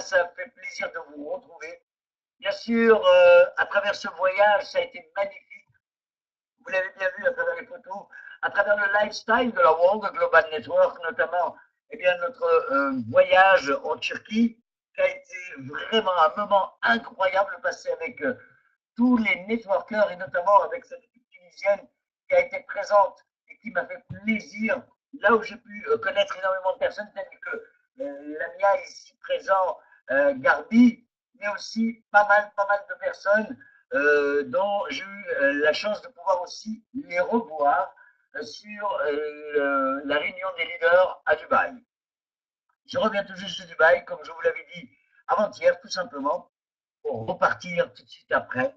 ça fait plaisir de vous retrouver. Bien sûr, à travers ce voyage, ça a été magnifique. Vous l'avez bien vu à travers les photos, à travers le lifestyle de la World Global Network, notamment eh bien, notre voyage en Turquie, qui a été vraiment un moment incroyable passé avec tous les networkers et notamment avec cette équipe tunisienne qui a été présente et qui m'a fait plaisir, là où j'ai pu connaître énormément de personnes, telles que Lamia ici présent, Garbi, mais aussi pas mal de personnes dont j'ai eu la chance de pouvoir aussi les revoir sur la réunion des leaders à Dubaï. Je reviens tout juste de Dubaï, comme je vous l'avais dit avant-hier, tout simplement, pour repartir tout de suite après.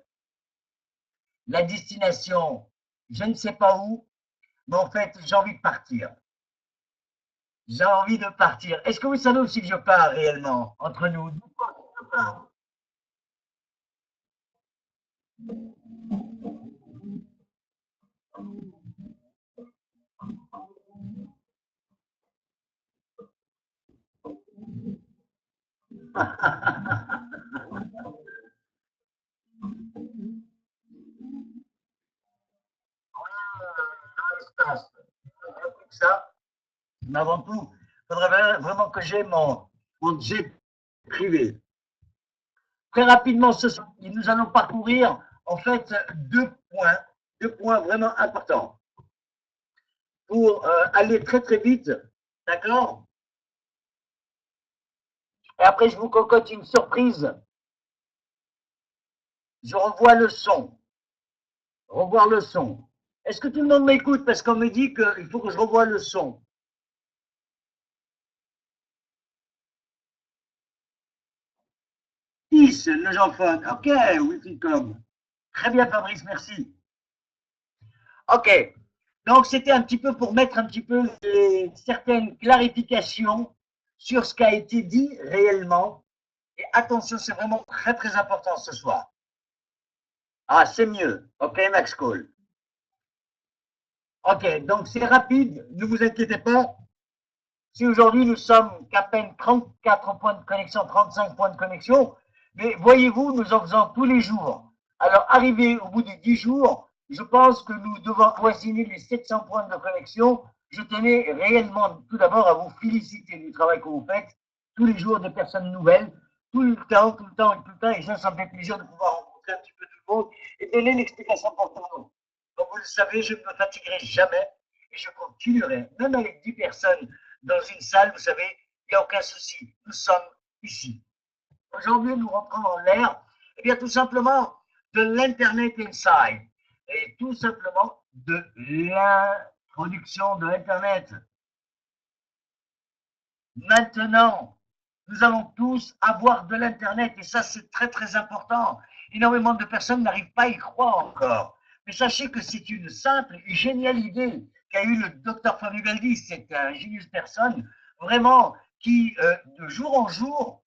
La destination, je ne sais pas où, mais en fait, j'ai envie de partir. J'ai envie de partir. Est-ce que vous savez aussi que je pars réellement, entre nous? Je pars. Ça, mais avant tout, il faudrait vraiment que j'ai mon jet privé. Très rapidement, nous allons parcourir en fait deux points vraiment importants pour aller très très vite, d'accord? Et après, je vous concocte une surprise. Je revois le son. Revoir le son. Est-ce que tout le monde m'écoute? Parce qu'on me dit qu'il faut que je revoie le son. Le Jean-Phone. Ok, Wi-Fi com. Très bien, Fabrice, merci. Ok. Donc, c'était un petit peu pour mettre un petit peu certaines clarifications sur ce qui a été dit réellement. Et attention, c'est vraiment très, très important ce soir. Ah, c'est mieux. Ok, Max Call. Ok, donc c'est rapide, ne vous inquiétez pas. Si aujourd'hui nous sommes qu'à peine 34 points de connexion, 35 points de connexion, mais voyez-vous, nous en faisons tous les jours. Alors, arrivé au bout des 10 jours, je pense que nous devons avoisiner les 700 points de connexion. Je tenais réellement tout d'abord à vous féliciter du travail que vous faites, tous les jours des personnes nouvelles, tout le temps, et ça me fait plaisir de pouvoir rencontrer un petit peu tout le monde et donner l'explication pour tout le monde. Comme vous le savez, je ne me fatiguerai jamais et je continuerai, même avec 10 personnes dans une salle, vous savez, il n'y a aucun souci. Nous sommes ici. Aujourd'hui, nous rentrons dans l'ère, eh bien, tout simplement, de l'Internet Inside. Et tout simplement de l'introduction de l'Internet. Maintenant, nous allons tous avoir de l'Internet et ça, c'est très, très important. Énormément de personnes n'arrivent pas à y croire encore. Mais sachez que c'est une simple et géniale idée qu'a eu le docteur Fanugaldi. C'est un génieuse personne, vraiment, qui, de jour en jour,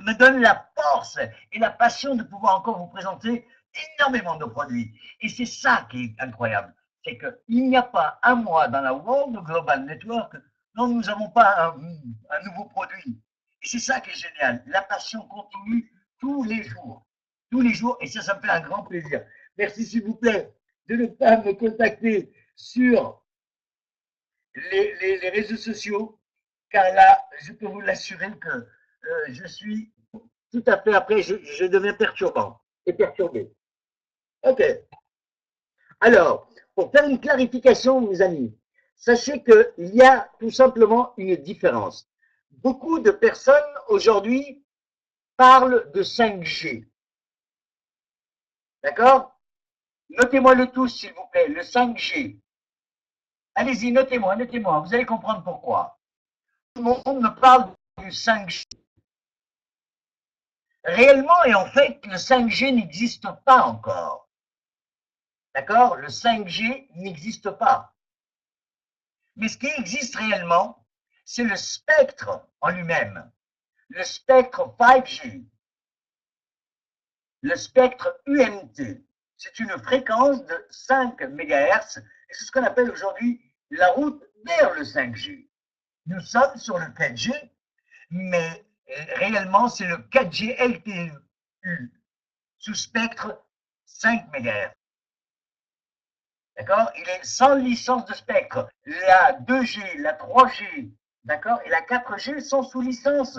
me donne la force et la passion de pouvoir encore vous présenter énormément de produits. Et c'est ça qui est incroyable. C'est qu'il n'y a pas un mois dans la World Global Network dont nous n'avons pas un nouveau produit. Et c'est ça qui est génial. La passion continue tous les jours. Tous les jours. Et ça me fait un grand plaisir. Merci, s'il vous plaît, de ne pas me contacter sur les réseaux sociaux, car là, je peux vous l'assurer que je suis tout à fait, après, je deviens perturbant et perturbé. Ok. Alors, pour faire une clarification, mes amis, sachez qu'il y a tout simplement une différence. Beaucoup de personnes aujourd'hui parlent de 5G. D'accord? Notez-moi le tous, s'il vous plaît, le 5G. Allez-y, notez-moi, vous allez comprendre pourquoi. Tout le monde me parle du 5G. Réellement et en fait, le 5G n'existe pas encore. D'accord? Le 5G n'existe pas. Mais ce qui existe réellement, c'est le spectre en lui-même. Le spectre 5G. Le spectre UMT. C'est une fréquence de 5 MHz et c'est ce qu'on appelle aujourd'hui la route vers le 5G. Nous sommes sur le 4G, mais réellement, c'est le 4G LTE sous spectre 5 MHz. D'accord? Il est sans licence de spectre. La 2G, la 3G, d'accord? Et la 4G sont sous licence.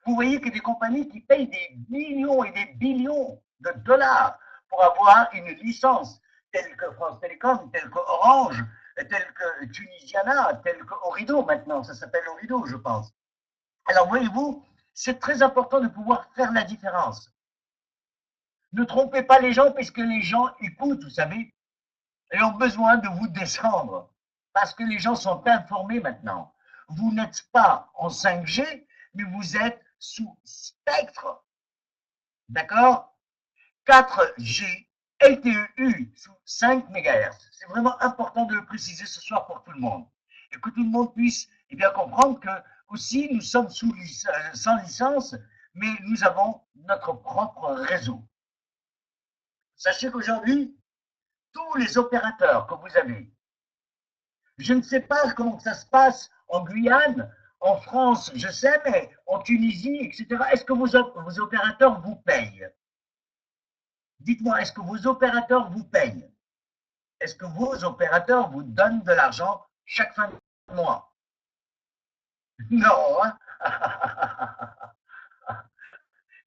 Vous voyez que des compagnies qui payent des millions et des billions de dollars pour avoir une licence, telle que France Télécom, telle que Orange, telle que Tunisiana, telle que Orido maintenant, ça s'appelle Orido, je pense. Alors voyez-vous, c'est très important de pouvoir faire la différence. Ne trompez pas les gens parce que les gens écoutent, vous savez, et ont besoin de vous descendre. Parce que les gens sont informés maintenant. Vous n'êtes pas en 5G, mais vous êtes sous spectre. D'accord? 4G LTE sous 5 MHz. C'est vraiment important de le préciser ce soir pour tout le monde. Et que tout le monde puisse bien comprendre que aussi nous sommes sans licence, mais nous avons notre propre réseau. Sachez qu'aujourd'hui, tous les opérateurs que vous avez, je ne sais pas comment ça se passe en Guyane, en France, je sais, mais en Tunisie, etc. Est-ce que vos opérateurs vous payent? Dites-moi, est-ce que vos opérateurs vous payent? Est-ce que vos opérateurs vous donnent de l'argent chaque fin de mois? Non, hein?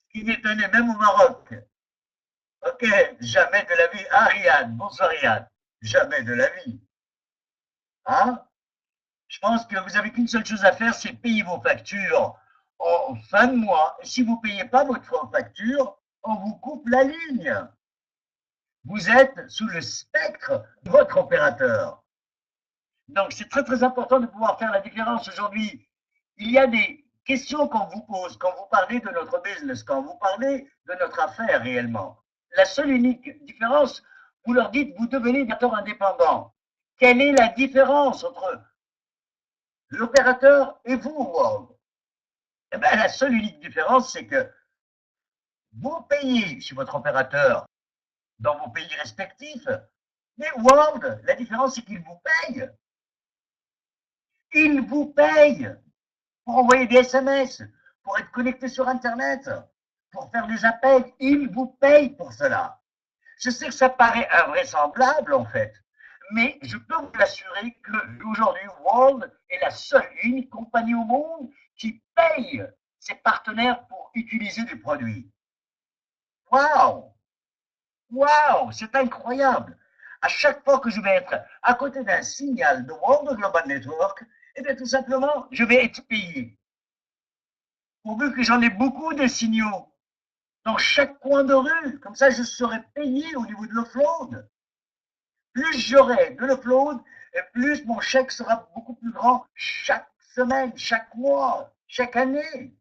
Ce qui m'étonnait même au Maroc. Ok, jamais de la vie. Ah, Riyad, bonsoir Riyad. Jamais de la vie. Hein? Je pense que vous n'avez qu'une seule chose à faire, c'est payer vos factures en fin de mois. Et si vous ne payez pas votre facture, on vous coupe la ligne. Vous êtes sous le spectre de votre opérateur. Donc, c'est très, très important de pouvoir faire la différence aujourd'hui. Il y a des questions qu'on vous pose quand vous parlez de notre business, quand vous parlez de notre affaire réellement. La seule unique différence, vous leur dites, vous devenez d'acteur indépendant. Quelle est la différence entre l'opérateur et vous, World? Eh bien, la seule unique différence, c'est que vous payez chez votre opérateur dans vos pays respectifs, mais World, la différence, c'est qu'il vous paye. Il vous paye pour envoyer des SMS, pour être connecté sur Internet, pour faire des appels. Il vous paye pour cela. Je sais que ça paraît invraisemblable, en fait, mais je peux vous l'assurer qu'aujourd'hui, World est la seule et unique compagnie au monde qui paye ses partenaires pour utiliser des produits. Waouh! Waouh! C'est incroyable! À chaque fois que je vais être à côté d'un signal de World Global Network, eh bien, tout simplement, je vais être payé. Pourvu que j'en ai beaucoup de signaux dans chaque coin de rue, comme ça, je serai payé au niveau de l'offload. Plus j'aurai de l'upload, et plus mon chèque sera beaucoup plus grand chaque semaine, chaque mois, chaque année.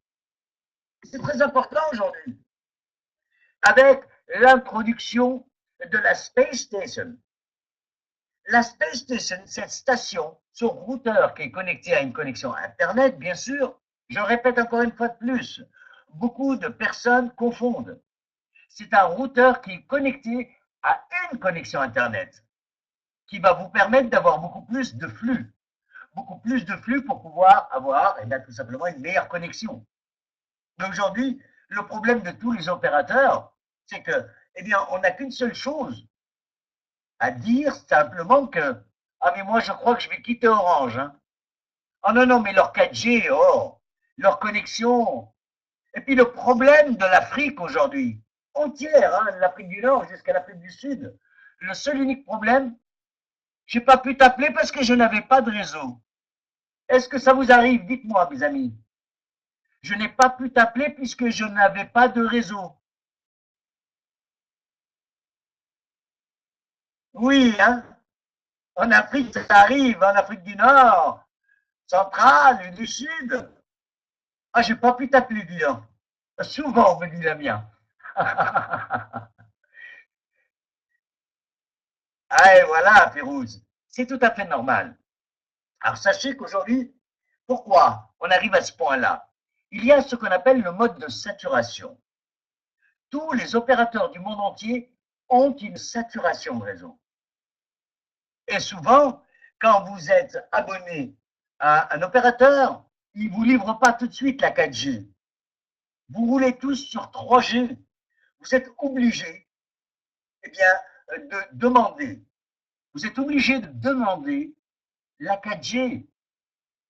C'est très important aujourd'hui. Avec l'introduction de la Space Station. La Space Station, cette station, ce routeur qui est connecté à une connexion Internet, bien sûr, je répète encore une fois de plus, beaucoup de personnes confondent. C'est un routeur qui est connecté à une connexion Internet, qui va vous permettre d'avoir beaucoup plus de flux pour pouvoir avoir tout simplement une meilleure connexion. Mais aujourd'hui, le problème de tous les opérateurs, c'est que, on n'a qu'une seule chose à dire, simplement que, ah mais moi je crois que je vais quitter Orange. Hein. Ah non, non, mais leur 4G, oh, leur connexion. Et puis le problème de l'Afrique aujourd'hui, entière, hein, de l'Afrique du Nord jusqu'à l'Afrique du Sud, le seul unique problème, je n'ai pas pu t'appeler parce que je n'avais pas de réseau. Est-ce que ça vous arrive? Dites-moi, mes amis. Je n'ai pas pu t'appeler puisque je n'avais pas de réseau. Oui, hein? En Afrique, ça arrive, en Afrique du Nord, centrale et du Sud. Ah, j'ai pas pu t'appeler, dis donc. Souvent, me dit la mienne. Ah, et voilà, Férouz. C'est tout à fait normal. Alors, sachez qu'aujourd'hui, pourquoi on arrive à ce point-là? Il y a ce qu'on appelle le mode de saturation. Tous les opérateurs du monde entier ont une saturation de réseau. Et souvent, quand vous êtes abonné à un opérateur, il ne vous livre pas tout de suite la 4G. Vous roulez tous sur 3G. Vous êtes obligés, eh bien, de demander. Vous êtes obligés de demander la 4G.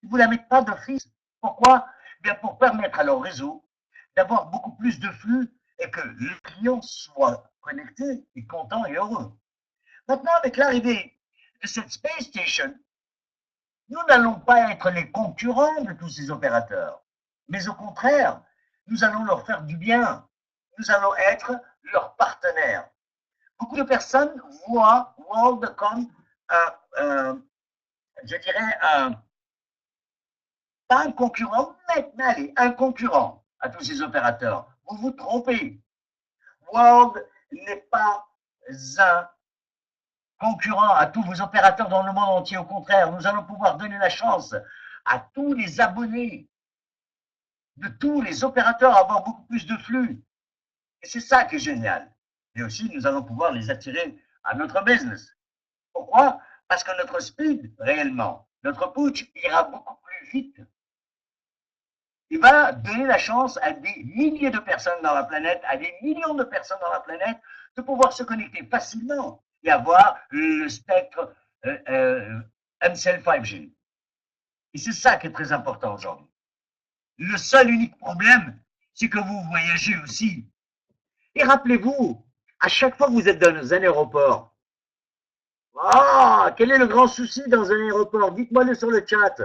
Ils ne vous la mettent pas d'office. Pourquoi? Eh bien, pour permettre à leur réseau d'avoir beaucoup plus de flux et que le client soit connecté et content et heureux. Maintenant, avec l'arrivée de cette Space Station, nous n'allons pas être les concurrents de tous ces opérateurs, mais au contraire, nous allons leur faire du bien. Nous allons être leurs partenaires. Beaucoup de personnes voient WorldCom, je dirais, pas un concurrent, mais allez, un concurrent à tous ces opérateurs. Vous vous trompez. World n'est pas un concurrent à tous vos opérateurs dans le monde entier. Au contraire, nous allons pouvoir donner la chance à tous les abonnés de tous les opérateurs à avoir beaucoup plus de flux. Et c'est ça qui est génial. Et aussi, nous allons pouvoir les attirer à notre business. Pourquoi? Parce que notre speed, réellement, notre push ira beaucoup plus vite. Il va donner la chance à des milliers de personnes dans la planète, à des millions de personnes dans la planète, de pouvoir se connecter facilement et avoir le spectre MCell 5G. Et c'est ça qui est très important aujourd'hui. Le seul unique problème, c'est que vous voyagez aussi. Et rappelez-vous, à chaque fois que vous êtes dans un aéroport, quel est le grand souci dans un aéroport? Dites-moi-le sur le chat.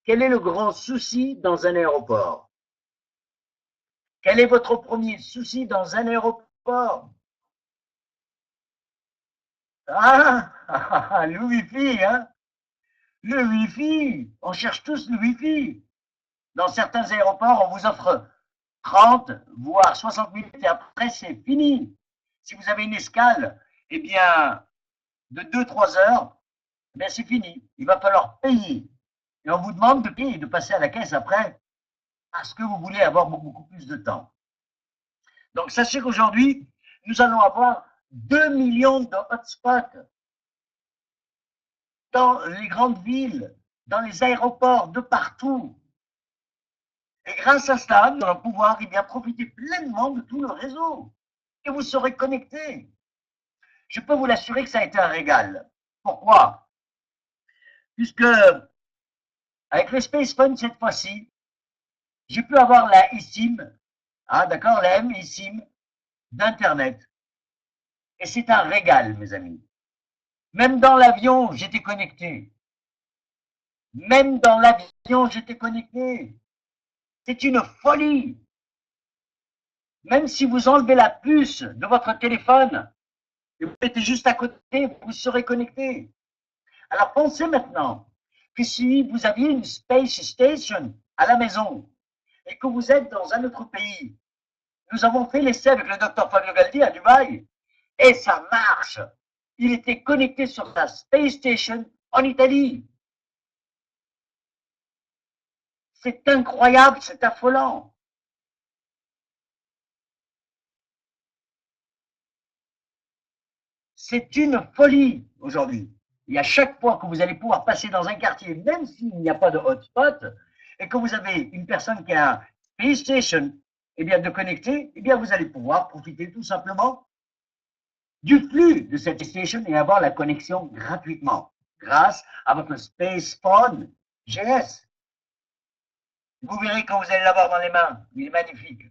Quel est le grand souci dans un aéroport? Quel est votre premier souci dans un aéroport? Le Wi-Fi, hein? Le Wi-Fi. On cherche tous le Wi-Fi. Dans certains aéroports, on vous offre 30, voire 60 minutes et après, c'est fini. Si vous avez une escale, eh bien, de 2-3 heures, eh bien, c'est fini. Il va falloir payer. Et on vous demande de payer, de passer à la caisse après, parce que vous voulez avoir beaucoup plus de temps. Donc, sachez qu'aujourd'hui, nous allons avoir 2 millions de hotspots dans les grandes villes, dans les aéroports, de partout. Et grâce à cela, nous allons pouvoir bien profiter pleinement de tout le réseau. Et vous serez connectés. Je peux vous l'assurer que ça a été un régal. Pourquoi? Puisque, avec le Space Phone cette fois-ci, j'ai pu avoir la eSIM, d'accord, la eSIM d'Internet. Et c'est un régal, mes amis. Même dans l'avion, j'étais connecté. Même dans l'avion, j'étais connecté. C'est une folie. Même si vous enlevez la puce de votre téléphone et vous mettez juste à côté, vous serez connecté. Alors pensez maintenant que si vous aviez une Space Station à la maison et que vous êtes dans un autre pays, nous avons fait l'essai avec le docteur Fabio Galdi à Dubaï et ça marche. Il était connecté sur sa Space Station en Italie. C'est incroyable, c'est affolant. C'est une folie aujourd'hui. Et à chaque fois que vous allez pouvoir passer dans un quartier, même s'il n'y a pas de hotspot, et que vous avez une personne qui a un Space Station, eh bien, de connecter, eh bien, vous allez pouvoir profiter tout simplement du flux de cette station et avoir la connexion gratuitement grâce à votre Space Phone GS. Vous verrez quand vous allez l'avoir dans les mains, il est magnifique.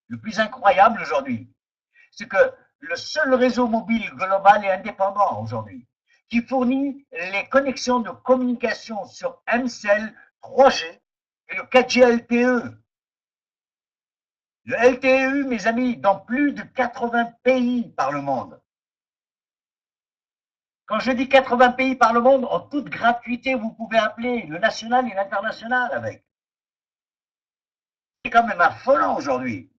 Le plus incroyable aujourd'hui, c'est que le seul réseau mobile global et indépendant aujourd'hui qui fournit les connexions de communication sur MCell 3G et le 4G LTE. Le LTE, mes amis, dans plus de 80 pays par le monde. Quand je dis 80 pays par le monde, en toute gratuité, vous pouvez appeler le national et l'international avec. C'est quand même affolant aujourd'hui.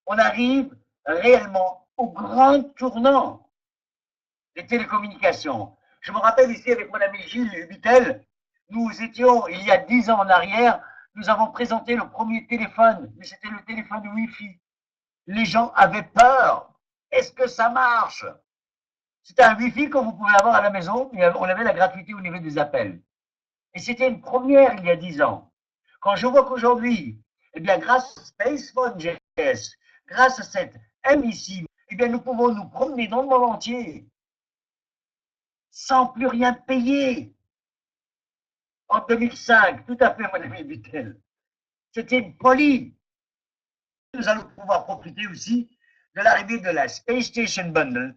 On arrive réellement au grand tournant des télécommunications. Je me rappelle ici avec mon ami Gilles Hubitel, nous étions, il y a 10 ans en arrière, nous avons présenté le premier téléphone, mais c'était le téléphone Wi-Fi. Les gens avaient peur. Est-ce que ça marche? C'était un Wi-Fi que vous pouvez avoir à la maison, mais on avait la gratuité au niveau des appels. Et c'était une première il y a 10 ans. Quand je vois qu'aujourd'hui, Eh bien, grâce à SpacePhone GS, grâce à cette émission, eh bien, nous pouvons nous promener dans le monde entier sans plus rien payer. En 2005, tout à fait, mon ami Vittel. C'était une folie. Nous allons pouvoir profiter aussi de l'arrivée de la Space Station Bundle.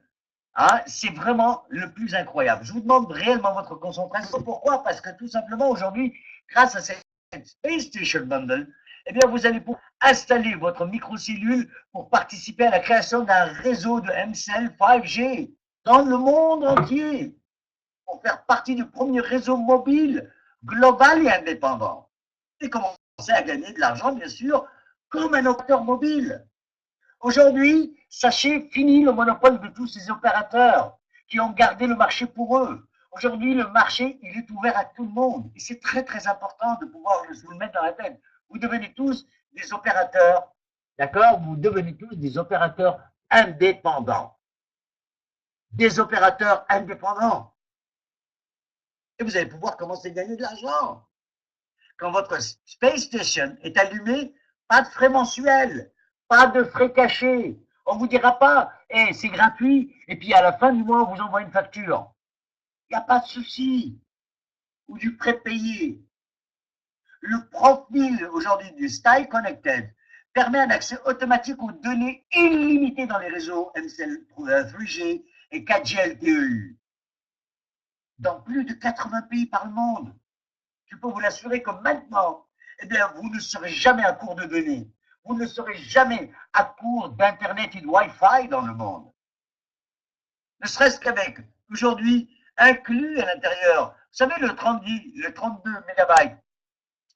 Hein, c'est vraiment le plus incroyable. Je vous demande réellement votre concentration. Pourquoi? Parce que tout simplement aujourd'hui, grâce à cette Space Station Bundle, eh bien, vous allez pouvoir installer votre microcellule pour participer à la création d'un réseau de MCell 5G dans le monde entier, pour faire partie du premier réseau mobile global et indépendant. Et commencer à gagner de l'argent, bien sûr, comme un opérateur mobile. Aujourd'hui, sachez, fini le monopole de tous ces opérateurs qui ont gardé le marché pour eux. Aujourd'hui, le marché, il est ouvert à tout le monde. Et c'est très, très important de pouvoir vous le mettre dans la tête. Vous devenez tous des opérateurs, d'accord? Vous devenez tous des opérateurs indépendants. Des opérateurs indépendants. Et vous allez pouvoir commencer à gagner de l'argent. Quand votre Space Station est allumée, pas de frais mensuels, pas de frais cachés. On ne vous dira pas, hey, c'est gratuit, et puis à la fin du mois, on vous envoie une facture. Il n'y a pas de souci. Ou du prépayé. Le profil aujourd'hui du Style Connected permet un accès automatique aux données illimitées dans les réseaux MCL 3G et 4G LTE dans plus de 80 pays par le monde. Je peux vous l'assurer que maintenant, eh bien, vous ne serez jamais à court de données. Vous ne serez jamais à court d'Internet et de Wi-Fi dans le monde. Ne serait-ce qu'avec, aujourd'hui, inclus à l'intérieur, vous savez, le 32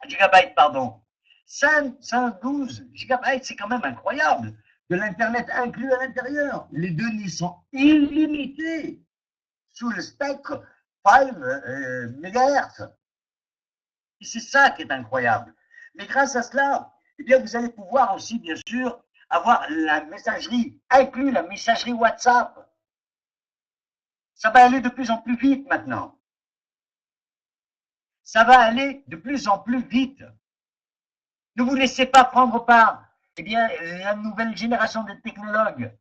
gigabytes, pardon, 512 gigabytes, c'est quand même incroyable. De l'Internet inclus à l'intérieur. Les données sont illimitées sous le spectre 5 MHz. Et c'est ça qui est incroyable. Mais grâce à cela, eh bien, vous allez pouvoir aussi, bien sûr, avoir la messagerie, inclus la messagerie WhatsApp. Ça va aller de plus en plus vite maintenant. Ça va aller de plus en plus vite. Ne vous laissez pas prendre par eh bien, la nouvelle génération de technologues.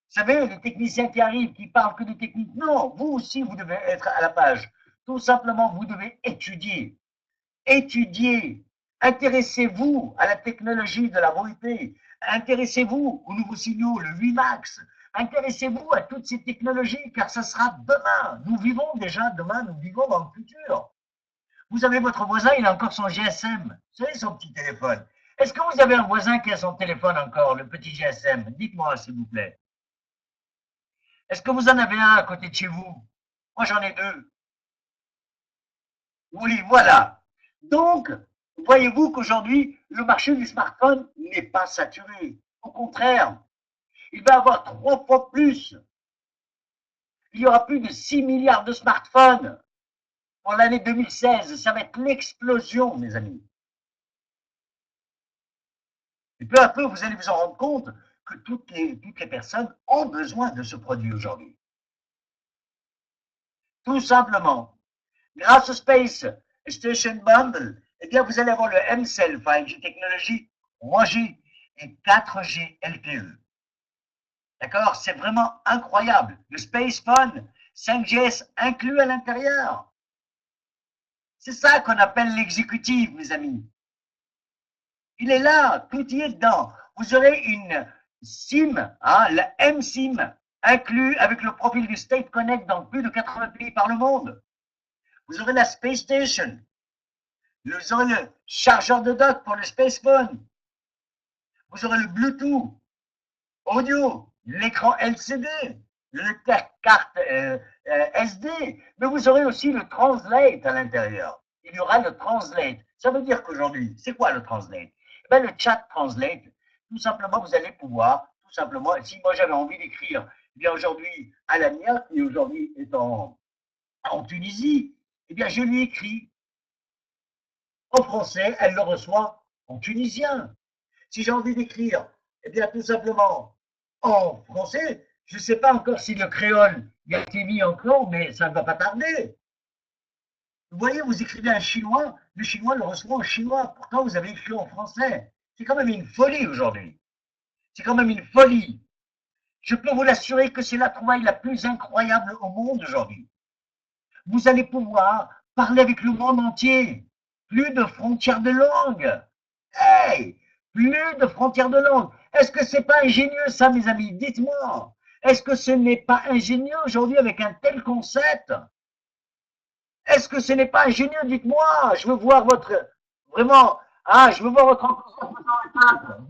Vous savez, les techniciens qui arrivent, qui parlent que de technique. Non, vous aussi, vous devez être à la page. Tout simplement, vous devez étudier. Étudiez, intéressez-vous à la technologie de la VoIP, intéressez-vous aux nouveaux signaux, le 8 Max, intéressez-vous à toutes ces technologies car ça sera demain. Nous vivons déjà demain, nous vivons dans le futur. Vous avez votre voisin, il a encore son GSM, vous savez, son petit téléphone. Est-ce que vous avez un voisin qui a son téléphone encore, le petit GSM? Dites-moi, s'il vous plaît. Est-ce que vous en avez un à côté de chez vous? Moi, j'en ai deux. Oui, voilà. Donc, voyez-vous qu'aujourd'hui, le marché du smartphone n'est pas saturé. Au contraire, il va avoir 3 fois plus. Il y aura plus de 6 milliards de smartphones pour l'année 2016. Ça va être l'explosion, mes amis. Et peu à peu, vous allez vous en rendre compte que toutes les personnes ont besoin de ce produit aujourd'hui. Tout simplement, grâce au Space Station Bundle, eh bien, vous allez avoir le MCell 5G technologie 3G et 4G LTE. D'accord? C'est vraiment incroyable. Le Space Phone 5GS inclus à l'intérieur. C'est ça qu'on appelle l'exécutif, mes amis. Il est là, tout y est dedans. Vous aurez une SIM, hein, la M-SIM, inclus avec le profil du State Connect dans plus de 80 pays par le monde. Vous aurez la Space Station. Vous aurez le chargeur de dock pour le Space Phone. Vous aurez le Bluetooth, audio, l'écran LCD, le carte SD, mais vous aurez aussi le Translate à l'intérieur. Il y aura le Translate. Ça veut dire qu'aujourd'hui, c'est quoi le Translate? Eh bien, le chat Translate, tout simplement, vous allez pouvoir, tout simplement, si moi j'avais envie d'écrire, eh bien aujourd'hui à Lamia, qui aujourd'hui est en Tunisie, eh bien je lui écris en français, elle le reçoit en tunisien. Si j'ai envie d'écrire, eh bien tout simplement en français, je ne sais pas encore si le créole y a été mis encore, mais ça ne va pas tarder. Vous voyez, vous écrivez un chinois, le chinois le reçoit en chinois, pourtant vous avez écrit en français. C'est quand même une folie aujourd'hui. C'est quand même une folie. Je peux vous l'assurer que c'est la trouvaille la plus incroyable au monde aujourd'hui. Vous allez pouvoir parler avec le monde entier. Plus de frontières de langue. Hey, plus de frontières de langue. Est-ce que c'est pas ingénieux ça, mes amis? Dites-moi. Est-ce que ce n'est pas ingénieux aujourd'hui avec un tel concept? Est-ce que ce n'est pas ingénieux? Dites-moi. Je veux voir votre vraiment. Ah, je veux voir votre enthousiasme dans le cadre.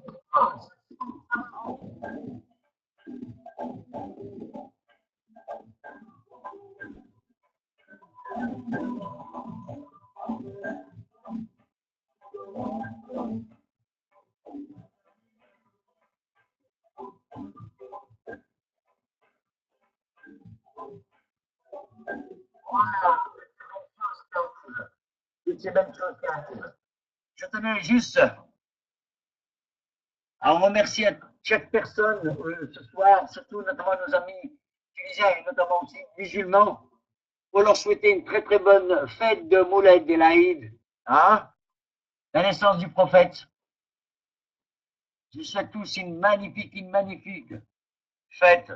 Voilà. Toutes ces belles choses qui arrivent. Je tenais juste à remercier chaque personne ce soir, surtout notamment nos amis tunisiens et notamment aussi musulmans, pour leur souhaiter une très très bonne fête de Mouled El Aïd, hein, la naissance du prophète. Je vous souhaite tous une magnifique fête,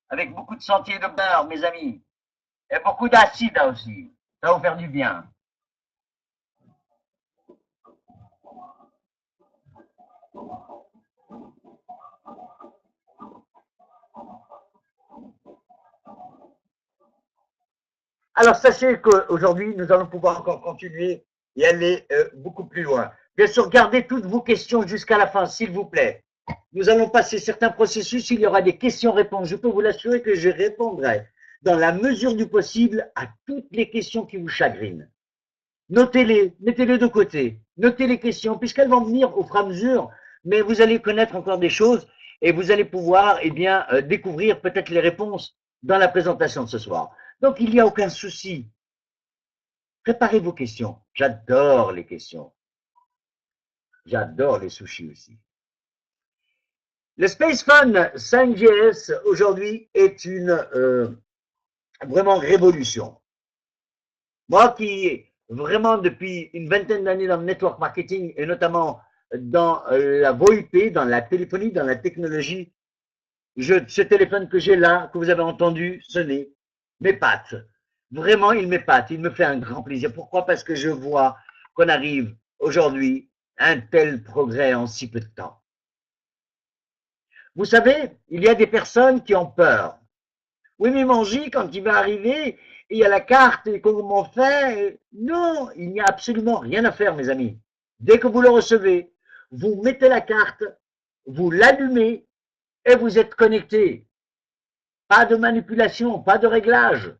avec beaucoup de sentiers de beurre, mes amis, et beaucoup d'acide aussi. Ça va vous faire du bien. Alors, sachez qu'aujourd'hui, nous allons pouvoir encore continuer et aller beaucoup plus loin. Bien sûr, gardez toutes vos questions jusqu'à la fin, s'il vous plaît. Nous allons passer certains processus, il y aura des questions-réponses. Je peux vous l'assurer que je répondrai dans la mesure du possible à toutes les questions qui vous chagrinent. Notez-les, mettez-les de côté, notez les questions, puisqu'elles vont venir au fur et à mesure, mais vous allez connaître encore des choses et vous allez pouvoir découvrir peut-être les réponses dans la présentation de ce soir. Donc, il n'y a aucun souci. Préparez vos questions. J'adore les questions. J'adore les sushis aussi. Le Space Fun 5GS aujourd'hui est une vraiment révolution. Moi qui vraiment depuis une vingtaine d'années dans le network marketing et notamment dans la VoIP, dans la téléphonie, dans la technologie, ce téléphone que j'ai là, que vous avez entendu sonner, m'épate. Vraiment, il m'épate. Il me fait un grand plaisir. Pourquoi? Parce que je vois qu'on arrive aujourd'hui à un tel progrès en si peu de temps. Vous savez, il y a des personnes qui ont peur. Oui, mais Manji, quand il va arriver, il y a la carte et comment on fait? Non, il n'y a absolument rien à faire, mes amis. Dès que vous le recevez, vous mettez la carte, vous l'allumez et vous êtes connecté. Pas de manipulation, pas de réglage.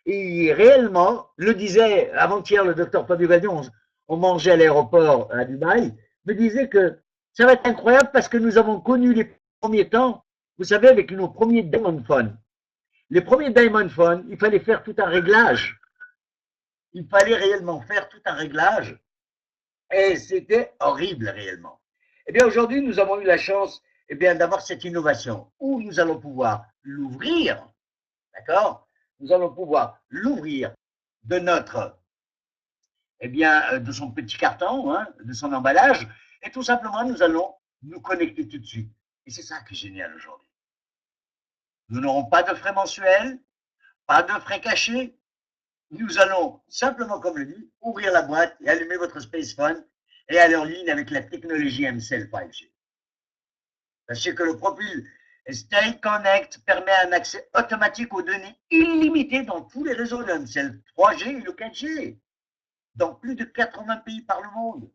Et réellement, le disait avant-hier le docteur Fabio Gagnon, on mangeait à l'aéroport à Dubaï, me disait que ça va être incroyable parce que nous avons connu les premiers temps, vous savez, avec nos premiers Diamond Phone. Les premiers Diamond Phone, il fallait faire tout un réglage. Il fallait réellement faire tout un réglage. Et c'était horrible réellement. Eh bien, aujourd'hui, nous avons eu la chance d'avoir cette innovation où nous allons pouvoir l'ouvrir, d'accord? Nous allons pouvoir l'ouvrir de notre, de son petit carton, hein, de son emballage, et tout simplement, nous allons nous connecter tout de suite. Et c'est ça qui est génial aujourd'hui. Nous n'aurons pas de frais mensuels, pas de frais cachés. Nous allons simplement, comme le dit, ouvrir la boîte et allumer votre Space Phone et aller en ligne avec la technologie MCell 5G. Sachez que le profil Stay Connect permet un accès automatique aux données illimitées dans tous les réseaux de MCell 3G et le 4G, dans plus de 80 pays par le monde.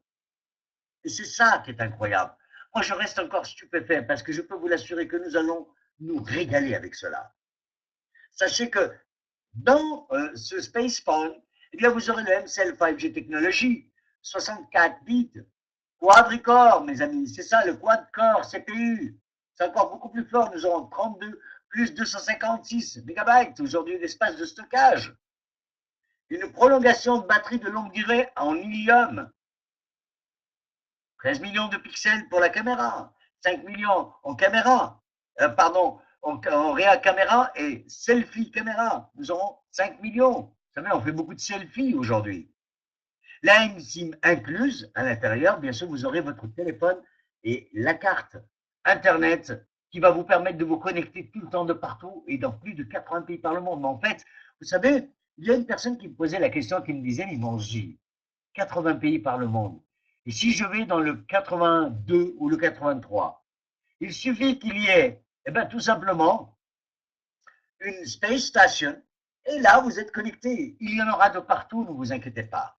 Et c'est ça qui est incroyable. Moi, je reste encore stupéfait parce que je peux vous l'assurer que nous allons nous régaler avec cela. Sachez que dans ce Space Phone, vous aurez le MCell 5G Technology, 64 bits, quadricore, mes amis, c'est ça, le quad-core CPU. C'est encore beaucoup plus fort, nous aurons 32 plus 256 MB aujourd'hui d'espace de stockage. Une prolongation de batterie de longue durée en hélium. 13 millions de pixels pour la caméra, 5 millions en caméra, en réa caméra et selfie caméra. Nous aurons 5 millions. Vous savez, on fait beaucoup de selfies aujourd'hui. La SIM incluse à l'intérieur, bien sûr, vous aurez votre téléphone et la carte Internet qui va vous permettre de vous connecter tout le temps de partout et dans plus de 80 pays par le monde. Mais en fait, vous savez, il y a une personne qui me posait la question, qui me disait, mais bon, 80 pays par le monde. Et si je vais dans le 82 ou le 83, il suffit qu'il y ait, eh bien, tout simplement, une space station, et là, vous êtes connecté. Il y en aura de partout, ne vous inquiétez pas.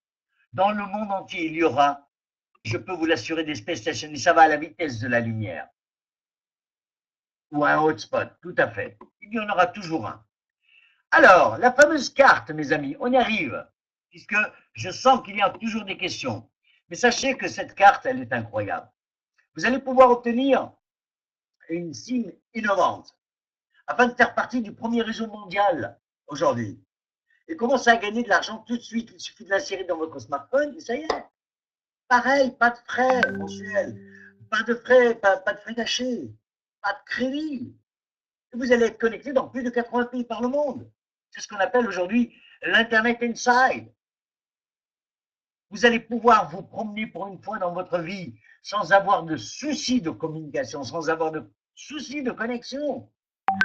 Dans le monde entier, il y aura, je peux vous l'assurer, des space stations, et ça va à la vitesse de la lumière. Ou un hotspot, tout à fait. Il y en aura toujours un. Alors, la fameuse carte, mes amis, on y arrive, puisque je sens qu'il y a toujours des questions. Mais sachez que cette carte, elle est incroyable. Vous allez pouvoir obtenir une SIM innovante afin de faire partie du premier réseau mondial aujourd'hui. Et commencer à gagner de l'argent tout de suite. Il suffit de l'insérer dans votre smartphone et ça y est. Pareil, pas de frais mensuels, pas de frais cachés, pas de crédit. Et vous allez être connecté dans plus de 80 pays par le monde. C'est ce qu'on appelle aujourd'hui l'Internet Inside. Vous allez pouvoir vous promener pour une fois dans votre vie sans avoir de soucis de communication, sans avoir de soucis de connexion.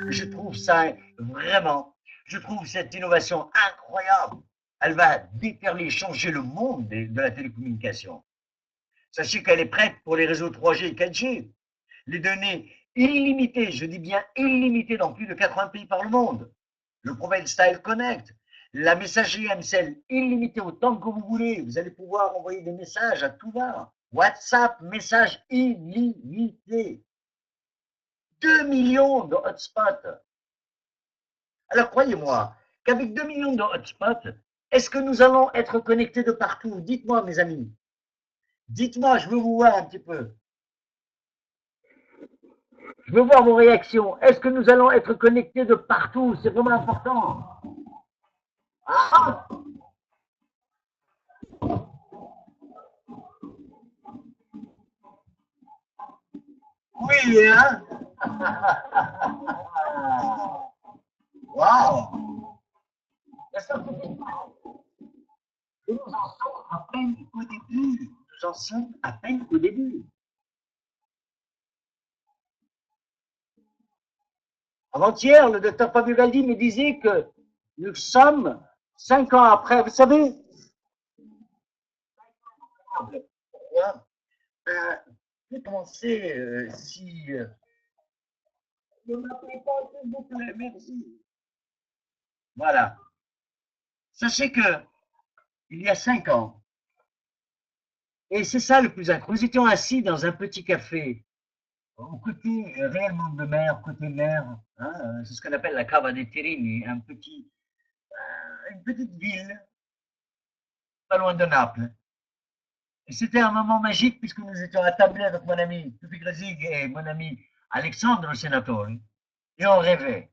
Je trouve ça vraiment, je trouve cette innovation incroyable. Elle va déferler, changer le monde de la télécommunication. Sachez qu'elle est prête pour les réseaux 3G et 4G. Les données illimitées, je dis bien illimitées dans plus de 80 pays par le monde. Le Profile Style Connect, la messagerie MCL illimitée autant que vous voulez. Vous allez pouvoir envoyer des messages à tout va. WhatsApp, message illimité. 2 millions de hotspots. Alors croyez-moi qu'avec 2 millions de hotspots, est-ce que nous allons être connectés de partout? Dites-moi, mes amis. Dites-moi, je veux vous voir un petit peu. Je veux voir vos réactions. Est-ce que nous allons être connectés de partout? C'est vraiment important. Ah, oui, hein? Waouh! Nous en sommes à peine au début. Nous en sommes à peine au début. Avant-hier, le docteur Fabio Galdi me disait que nous sommes 5 ans après. Vous savez, pourquoi? Je vais commencer si. Ne m'appelez pas, s'il vous plaît, merci. Voilà. Sachez que il y a 5 ans, et c'est ça le plus incroyable, nous étions assis dans un petit café, au côté réellement de mer, côté mer, hein, c'est ce qu'on appelle la Cava dei Tirini, une petite ville, pas loin de Naples. Et c'était un moment magique puisque nous étions attablés avec mon ami Tufi Grazig et mon ami Alexandre Senatori, et on rêvait.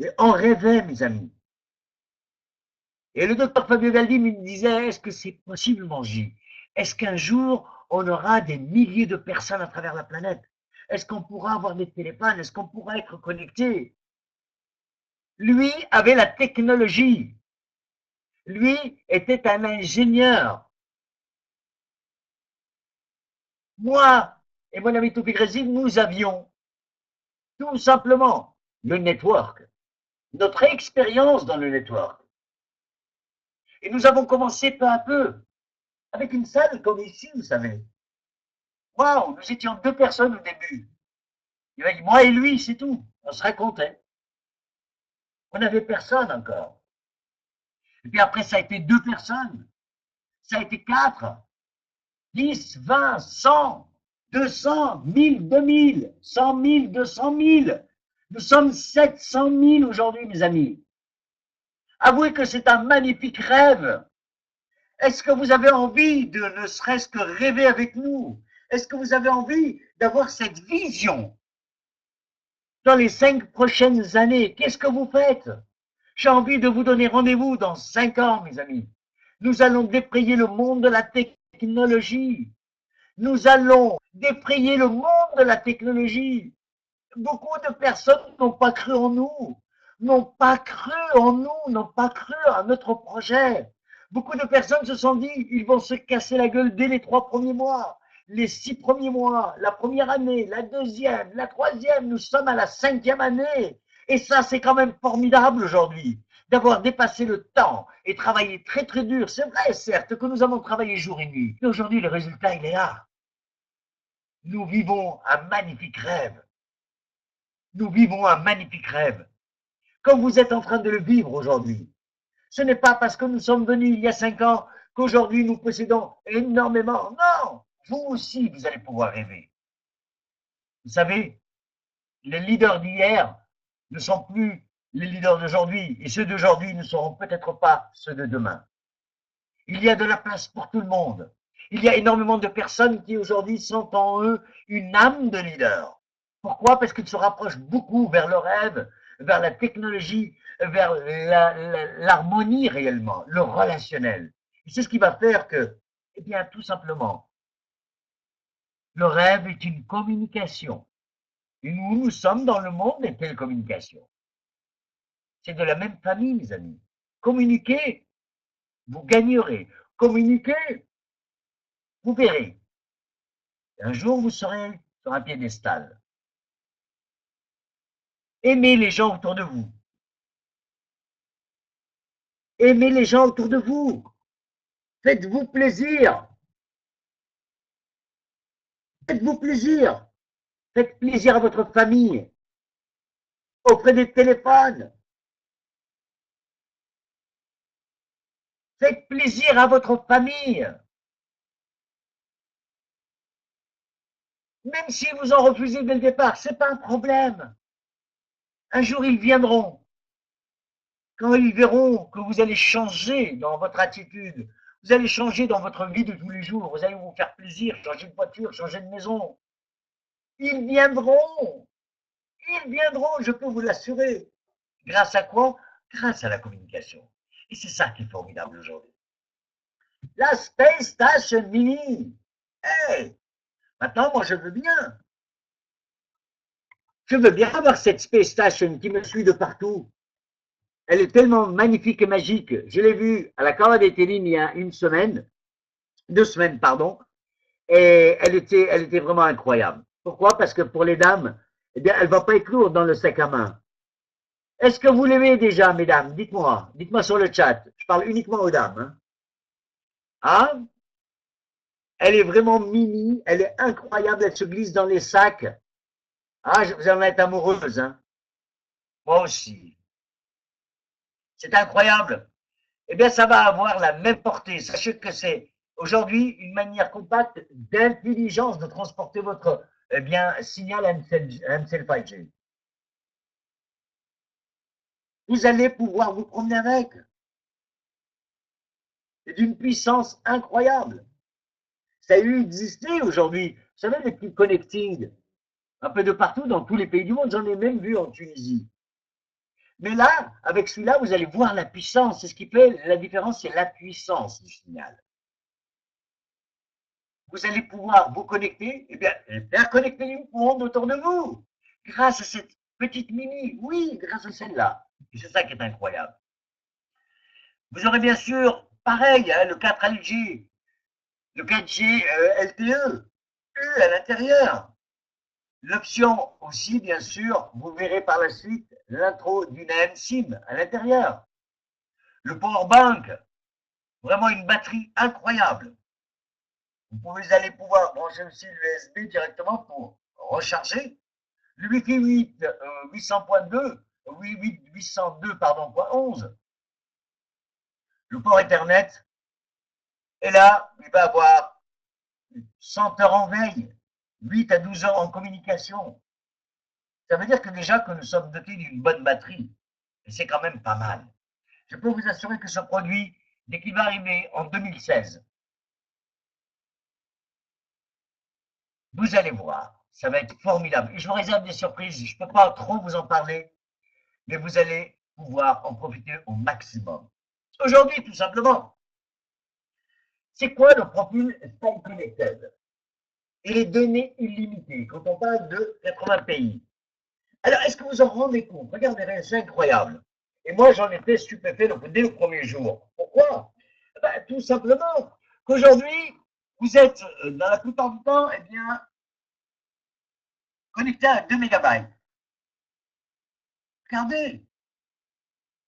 Et on rêvait, mes amis. Et le docteur Fabio Galdi me disait, est-ce que c'est possible, Mangi? Est-ce qu'un jour, on aura des milliers de personnes à travers la planète? Est-ce qu'on pourra avoir des téléphones? Est-ce qu'on pourra être connecté? Lui avait la technologie. Lui était un ingénieur. Moi et mon ami Toupi Grésil, nous avions tout simplement le network, notre expérience dans le network. Et nous avons commencé peu à peu, avec une salle comme ici, vous savez. Waouh, nous étions 2 personnes au début. Il m'a dit, moi et lui, c'est tout. On se racontait. On n'avait personne encore. Et puis après, ça a été 2 personnes. Ça a été 4, 10, 20, 100, 200, 1000, 2000, 100 000, 200 000. Nous sommes 700 000 aujourd'hui, mes amis. Avouez que c'est un magnifique rêve. Est-ce que vous avez envie de ne serait-ce que rêver avec nous? Est-ce que vous avez envie d'avoir cette vision dans les 5 prochaines années? Qu'est-ce que vous faites? J'ai envie de vous donner rendez-vous dans 5 ans, mes amis. Nous allons défrayer le monde de la technologie. Nous allons défrayer le monde de la technologie. Beaucoup de personnes n'ont pas cru en nous, n'ont pas cru en nous, n'ont pas cru à notre projet. Beaucoup de personnes se sont dit, ils vont se casser la gueule dès les 3 premiers mois, les 6 premiers mois, la première année, la deuxième, la troisième, nous sommes à la 5e année. Et ça, c'est quand même formidable aujourd'hui, d'avoir dépassé le temps et travaillé très très dur. C'est vrai, certes, que nous avons travaillé jour et nuit. Mais aujourd'hui, le résultat, il est là. Nous vivons un magnifique rêve. Nous vivons un magnifique rêve. Comme vous êtes en train de le vivre aujourd'hui. Ce n'est pas parce que nous sommes venus il y a 5 ans qu'aujourd'hui nous possédons énormément. Non, vous aussi, vous allez pouvoir rêver. Vous savez, les leaders d'hier ne sont plus les leaders d'aujourd'hui et ceux d'aujourd'hui ne seront peut-être pas ceux de demain. Il y a de la place pour tout le monde. Il y a énormément de personnes qui aujourd'hui sont en eux une âme de leader. Pourquoi? Parce qu'ils se rapprochent beaucoup vers le rêve, vers la technologie, vers l'harmonie réellement, le relationnel. Et c'est ce qui va faire que, eh bien, tout simplement, le rêve est une communication. Et nous sommes dans le monde des télécommunications. C'est de la même famille, mes amis. Communiquez, vous gagnerez. Communiquez, vous verrez. Un jour, vous serez sur un piédestal. Aimez les gens autour de vous. Aimez les gens autour de vous. Faites-vous plaisir. Faites-vous plaisir. Faites plaisir à votre famille. Offrez des téléphones. Faites plaisir à votre famille. Même si vous en refusez dès le départ, ce n'est pas un problème. Un jour, ils viendront. Quand ils verront que vous allez changer dans votre attitude, vous allez changer dans votre vie de tous les jours, vous allez vous faire plaisir, changer de voiture, changer de maison. Ils viendront. Ils viendront, je peux vous l'assurer. Grâce à quoi? Grâce à la communication. Et c'est ça qui est formidable aujourd'hui. La Space Station Mini. Hey, maintenant, moi, je veux bien. Je veux bien avoir cette Space Station qui me suit de partout. Elle est tellement magnifique et magique. Je l'ai vue à la Cava des Télim il y a 2 semaines, pardon. Et elle était vraiment incroyable. Pourquoi? Parce que pour les dames, eh bien, elle ne va pas être lourde dans le sac à main. Est-ce que vous l'aimez déjà, mesdames? Dites-moi. Dites-moi sur le chat. Je parle uniquement aux dames. Hein? Ah, elle est vraiment mini. Elle est incroyable. Elle se glisse dans les sacs. Ah, vous en êtes amoureuse. Hein? Moi aussi. C'est incroyable. Eh bien, ça va avoir la même portée. Sachez que c'est aujourd'hui une manière compacte d'intelligence de transporter votre signal MCL 5G. Vous allez pouvoir vous promener avec. C'est d'une puissance incroyable. Ça a eu existé aujourd'hui. Vous savez, les petits connecting, un peu de partout dans tous les pays du monde. J'en ai même vu en Tunisie. Mais là, avec celui-là, vous allez voir la puissance. C'est ce qui fait la différence, c'est la puissance du signal. Vous allez pouvoir vous connecter, et bien, faire connecter le monde autour de vous. Grâce à cette petite mini, oui, grâce à celle-là. C'est ça qui est incroyable. Vous aurez bien sûr, pareil, hein, le 4LG, le 4G LTE, à l'intérieur. L'option aussi, bien sûr, vous verrez par la suite l'intro d'une AM SIM à l'intérieur. Le powerbank, vraiment une batterie incroyable. Vous allez pouvoir brancher aussi l'USB directement pour recharger. Le Wi-Fi 800.2, 802, pardon, point 11. Le port Ethernet. Et là, il va avoir 100 heures en veille, 8 à 12 heures en communication. Ça veut dire que déjà que nous sommes dotés d'une bonne batterie. Et c'est quand même pas mal. Je peux vous assurer que ce produit, dès qu'il va arriver en 2016, vous allez voir, ça va être formidable. Et je vous réserve des surprises. Je ne peux pas trop vous en parler, mais vous allez pouvoir en profiter au maximum. Aujourd'hui, tout simplement, c'est quoi le profil Style Connected et les données illimitées quand on parle de 80 pays? Alors, est-ce que vous en rendez compte? Regardez, c'est incroyable. Et moi, j'en étais stupéfait dès le premier jour. Pourquoi? Ben, tout simplement qu'aujourd'hui, vous êtes, dans la plupart du temps, eh bien, connecté à 2 mégabytes. Regardez,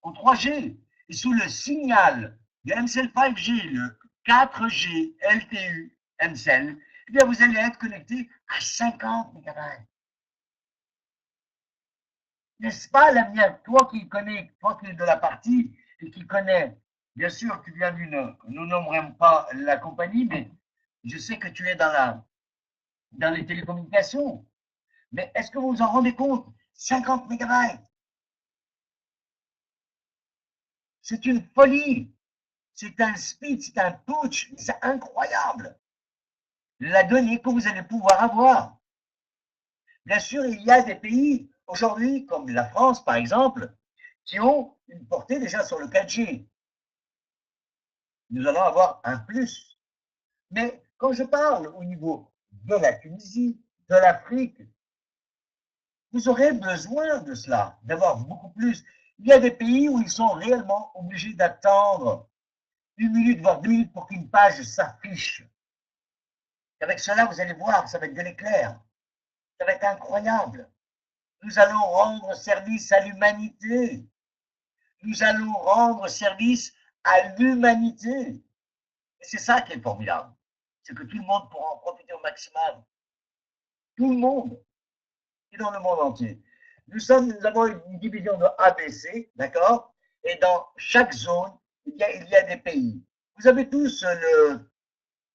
en 3G, et sous le signal de MCL 5G, le 4G LTU MCL, eh bien, vous allez être connecté à 50 mégabytes. N'est-ce pas, Lamien, toi qui connais, toi qui es de la partie et qui connais, bien sûr, tu viens d'une, nous nommerons pas la compagnie, mais je sais que tu es dans les télécommunications. Mais est-ce que vous vous en rendez compte? 50 mégabytes, c'est une folie. C'est un speed, c'est un putsch, c'est incroyable. La donnée que vous allez pouvoir avoir. Bien sûr, il y a des pays aujourd'hui, comme la France par exemple, qui ont une portée déjà sur le 4G. Nous allons avoir un plus. Mais quand je parle au niveau de la Tunisie, de l'Afrique, vous aurez besoin de cela, d'avoir beaucoup plus. Il y a des pays où ils sont réellement obligés d'attendre 1 minute, voire 2 minutes pour qu'une page s'affiche. Avec cela, vous allez voir, ça va être de l'éclair. Ça va être incroyable. Nous allons rendre service à l'humanité. Nous allons rendre service à l'humanité. Et c'est ça qui est formidable. C'est que tout le monde pourra en profiter au maximum. Tout le monde. Et dans le monde entier. Nous avons une division de ABC, d'accord? Et dans chaque zone, il y a des pays. Vous avez tous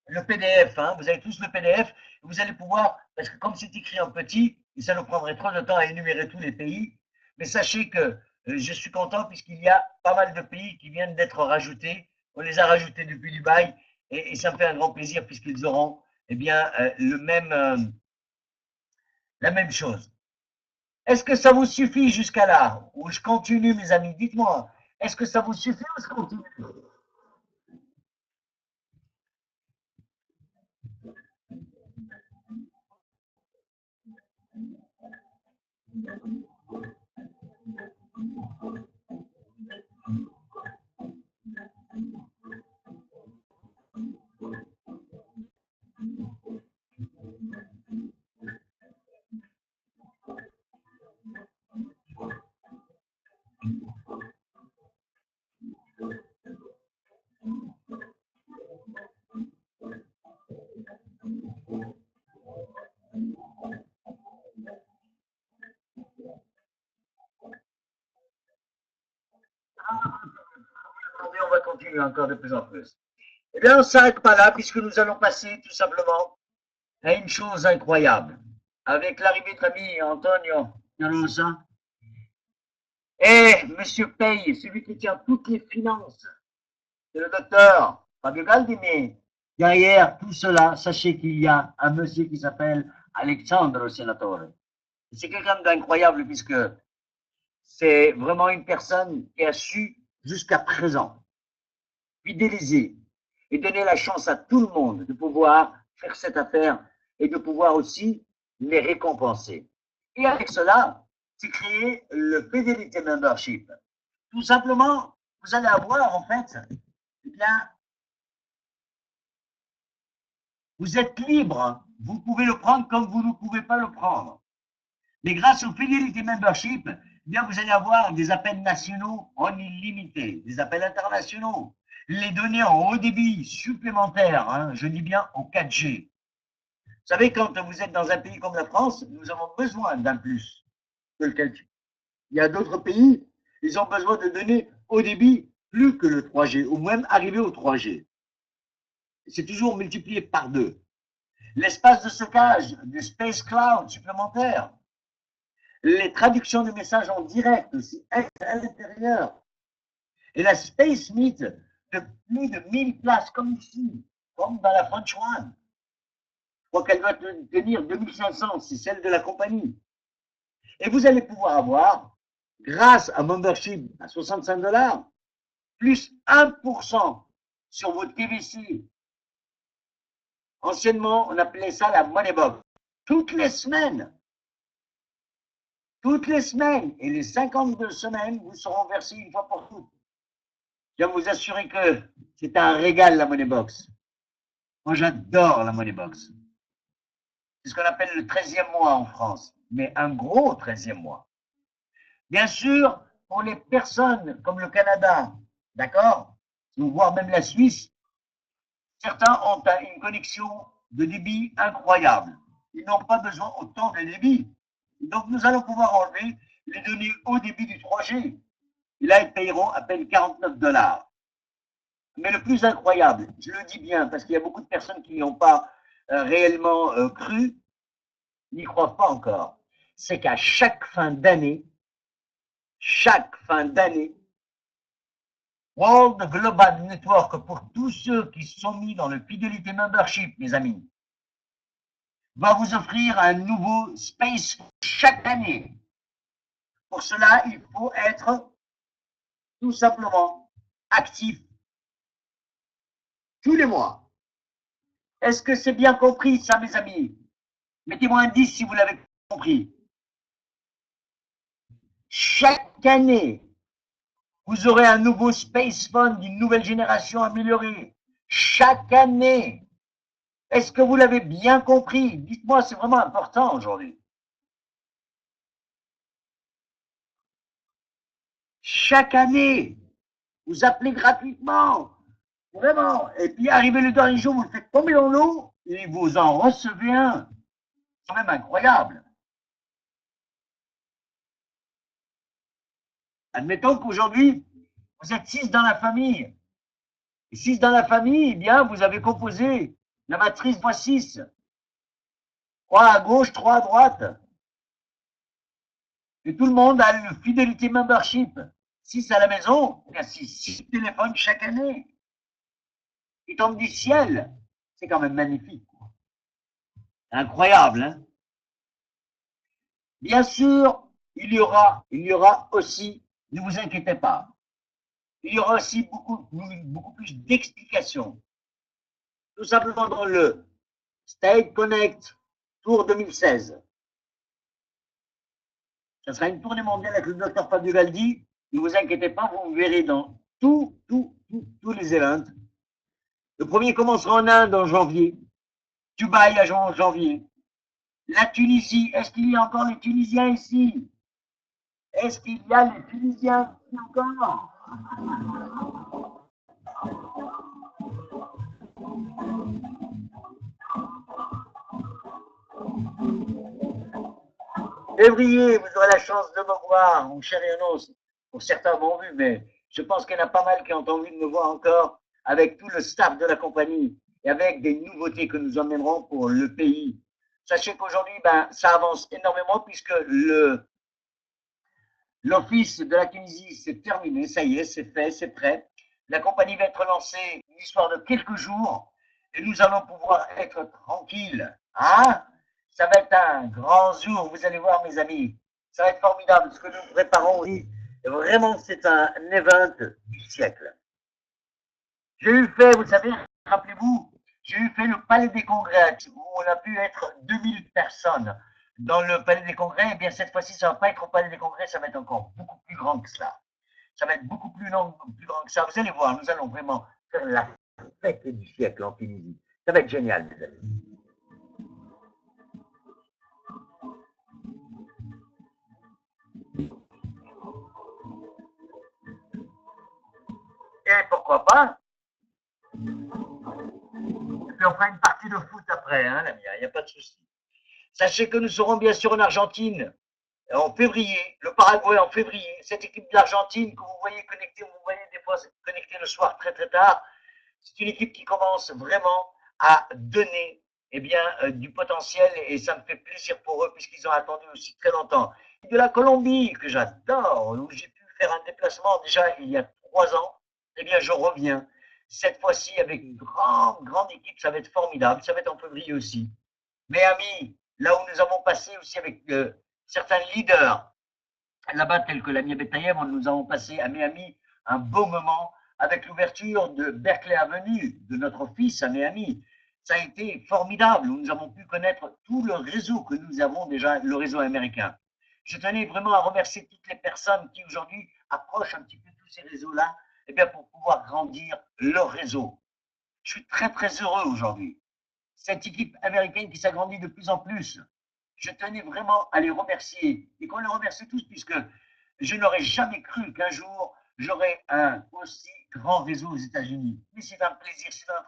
le PDF, hein, vous avez tous le PDF, vous allez pouvoir, parce que comme c'est écrit en petit, et ça nous prendrait trop de temps à énumérer tous les pays, mais sachez que je suis content puisqu'il y a pas mal de pays qui viennent d'être rajoutés, on les a rajoutés depuis Dubaï, et ça me fait un grand plaisir puisqu'ils auront eh bien, la même chose. Est-ce que ça vous suffit jusqu'à là? Ou je continue, mes amis? Dites-moi, est-ce que ça vous suffit ou je continue? Attendez, on va continuer encore de plus en plus. Eh bien, on ne s'arrête pas là puisque nous allons passer tout simplement à une chose incroyable. Avec l'arrivée de l'ami Antonio de Rosa et Monsieur Paye, celui qui tient toutes les finances, c'est le docteur Fabio Galdini. Derrière tout cela, sachez qu'il y a un monsieur qui s'appelle Alexandre Senatore. C'est quelqu'un d'incroyable puisque c'est vraiment une personne qui a su jusqu'à présent fidéliser et donner la chance à tout le monde de pouvoir faire cette affaire et de pouvoir aussi les récompenser. Et avec cela, c'est créer le Fidelity Membership. Tout simplement, vous allez avoir en fait, eh bien, vous êtes libre, vous pouvez le prendre comme vous ne pouvez pas le prendre. Mais grâce au Fidelity Membership, eh bien, vous allez avoir des appels nationaux en illimité, des appels internationaux, les données en haut débit supplémentaires, hein, je dis bien en 4G. Vous savez, quand vous êtes dans un pays comme la France, nous avons besoin d'un plus que le 4G. Il y a d'autres pays, ils ont besoin de données haut débit plus que le 3G, ou même arriver au 3G. C'est toujours multiplié par 2. L'espace de stockage du Space Cloud supplémentaire, les traductions de messages en direct aussi à l'intérieur, et la Space Meet de plus de 1000 places comme ici, comme dans la French One. Je crois qu'elle doit tenir 2500, c'est celle de la compagnie. Et vous allez pouvoir avoir, grâce à membership à 65 $, plus 1% sur votre TVC. Anciennement, on appelait ça la money box. Toutes les semaines. Toutes les semaines. Et les 52 semaines vous seront versées une fois pour toutes. Je viens vous assurer que c'est un régal, la Money Box. Moi, j'adore la Money Box. C'est ce qu'on appelle le 13e mois en France, mais un gros 13e mois. Bien sûr, pour les personnes comme le Canada, d'accord, ou voire même la Suisse, certains ont une connexion de débit incroyable. Ils n'ont pas besoin autant de débit. Donc, nous allons pouvoir enlever les données haut débit du 3G. Et là, ils payeront à peine 49 $. Mais le plus incroyable, je le dis bien parce qu'il y a beaucoup de personnes qui n'y ont pas réellement cru, n'y croient pas encore, c'est qu'à chaque fin d'année, World Global Network, pour tous ceux qui sont mis dans le Fidelity Membership, mes amis, va vous offrir un nouveau space chaque année. Pour cela, il faut être tout simplement actif tous les mois. Est-ce que c'est bien compris ça, mes amis? Mettez-moi un 10 si vous l'avez compris. Chaque année, vous aurez un nouveau Space Fund d'une nouvelle génération améliorée. Chaque année. Est-ce que vous l'avez bien compris? Dites-moi, c'est vraiment important aujourd'hui. Chaque année, vous appelez gratuitement. Vraiment. Et puis, arrivé le dernier jour, vous le faites tomber dans l'eau et vous en recevez un. C'est quand même incroyable. Admettons qu'aujourd'hui, vous êtes 6 dans la famille. Et 6 dans la famille, eh bien, vous avez composé la matrice x6. 3 à gauche, 3 à droite. Et tout le monde a le Fidelity Membership. 6 à la maison, il y a 6 téléphones chaque année. Ils tombent du ciel. C'est quand même magnifique. Incroyable, hein? Bien sûr, il y aura aussi, ne vous inquiétez pas, il y aura aussi beaucoup plus d'explications. Tout simplement dans le State Connect Tour 2016. Ça sera une tournée mondiale avec le docteur Fabio Valdi. Ne vous inquiétez pas, vous verrez dans tous les events. Le premier commencera en Inde en janvier. Dubaï en janvier. La Tunisie, est-ce qu'il y a encore les Tunisiens ici? Est-ce qu'il y a les Tunisiens ici encore? Février, vous aurez la chance de me voir, mon cher Yonos. Pour certains m'ont vu, mais je pense qu'il y en a pas mal qui ont envie de me voir encore avec tout le staff de la compagnie et avec des nouveautés que nous emmènerons pour le pays. Sachez qu'aujourd'hui, ça avance énormément puisque l'office de la Tunisie s'est terminé, ça y est, c'est fait, c'est prêt. La compagnie va être lancée une histoire de quelques jours et nous allons pouvoir être tranquilles. Hein? Ça va être un grand jour, vous allez voir, mes amis. Ça va être formidable ce que nous préparons aussi. Vraiment, c'est un event du siècle. J'ai eu fait, vous savez, rappelez-vous, j'ai eu fait le Palais des Congrès où on a pu être 2000 personnes dans le Palais des Congrès. Eh bien, cette fois-ci, ça ne va pas être au Palais des Congrès, ça va être encore beaucoup plus grand que cela. Ça va être beaucoup plus grand que ça. Vous allez voir, nous allons vraiment faire la fête du siècle en Tunisie. Ça va être génial, mes amis. Et pourquoi pas? Et puis on fera une partie de foot après, hein, l'ami, il n'y a pas de souci. Sachez que nous serons bien sûr en Argentine en février, le Paraguay en février. Cette équipe de l'Argentine que vous voyez connectée, vous voyez des fois connectée le soir très très tard, c'est une équipe qui commence vraiment à donner du potentiel et ça me fait plaisir pour eux puisqu'ils ont attendu aussi très longtemps. Et de la Colombie, que j'adore, où j'ai pu faire un déplacement déjà il y a 3 ans, eh bien je reviens. Cette fois-ci avec une grande équipe, ça va être formidable, ça va être en février aussi. Mais amis, là où nous avons passé aussi avec certains leaders là-bas, tels que l'ami Betayev, nous avons passé à Miami un beau moment avec l'ouverture de Berkeley Avenue, de notre fils à Miami. Ça a été formidable. Nous avons pu connaître tout le réseau que nous avons déjà, le réseau américain. Je tenais vraiment à remercier toutes les personnes qui aujourd'hui approchent un petit peu tous ces réseaux-là eh bien, pour pouvoir grandir leur réseau. Je suis très, très heureux aujourd'hui. Cette équipe américaine qui s'agrandit de plus en plus, je tenais vraiment à les remercier et qu'on les remercie tous puisque je n'aurais jamais cru qu'un jour j'aurais un aussi grand réseau aux États-Unis. Mais c'est un plaisir, c'est un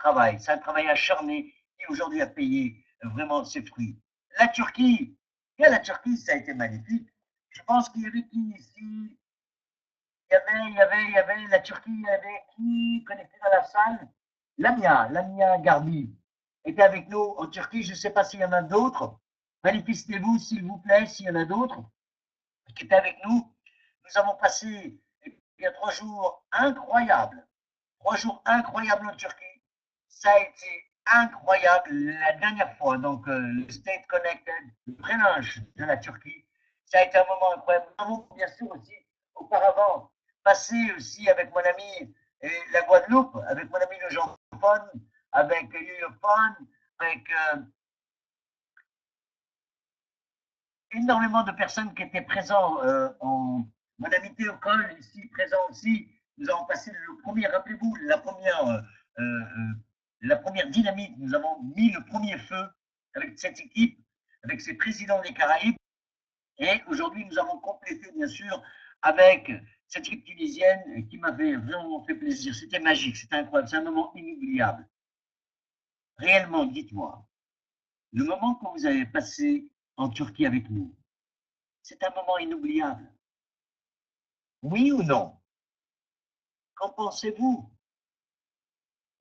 travail acharné qui aujourd'hui a payé vraiment ses fruits. La Turquie, et la Turquie, ça a été magnifique. Je pense qu'il y avait qui ici? Il y avait la Turquie, il y avait qui connecté dans la salle? Lamia Garbi était avec nous en Turquie. Je ne sais pas s'il y en a d'autres. Manifestez-vous, s'il vous plaît, s'il y en a d'autres qui étaient avec nous. Nous avons passé il y a 3 jours incroyables. 3 jours incroyables en Turquie. Ça a été incroyable la dernière fois. Donc, le State Connected, le prélinge de la Turquie, ça a été un moment incroyable. Nous avons bien sûr aussi, auparavant, passé aussi avec mon ami la Guadeloupe, avec mon ami le Jean-Phone, avec Yoyophone, avec énormément de personnes qui étaient présentes mon ami Théocole, ici présent aussi. Nous avons passé le premier, rappelez-vous, la première dynamite. Nous avons mis le premier feu avec cette équipe, avec ces présidents des Caraïbes. Et aujourd'hui, nous avons complété, bien sûr, avec cette équipe tunisienne qui m'avait vraiment fait plaisir. C'était magique, c'était incroyable, c'est un moment inoubliable. Réellement, dites-moi, le moment que vous avez passé en Turquie avec nous, c'est un moment inoubliable. Oui ou non? Qu'en pensez-vous?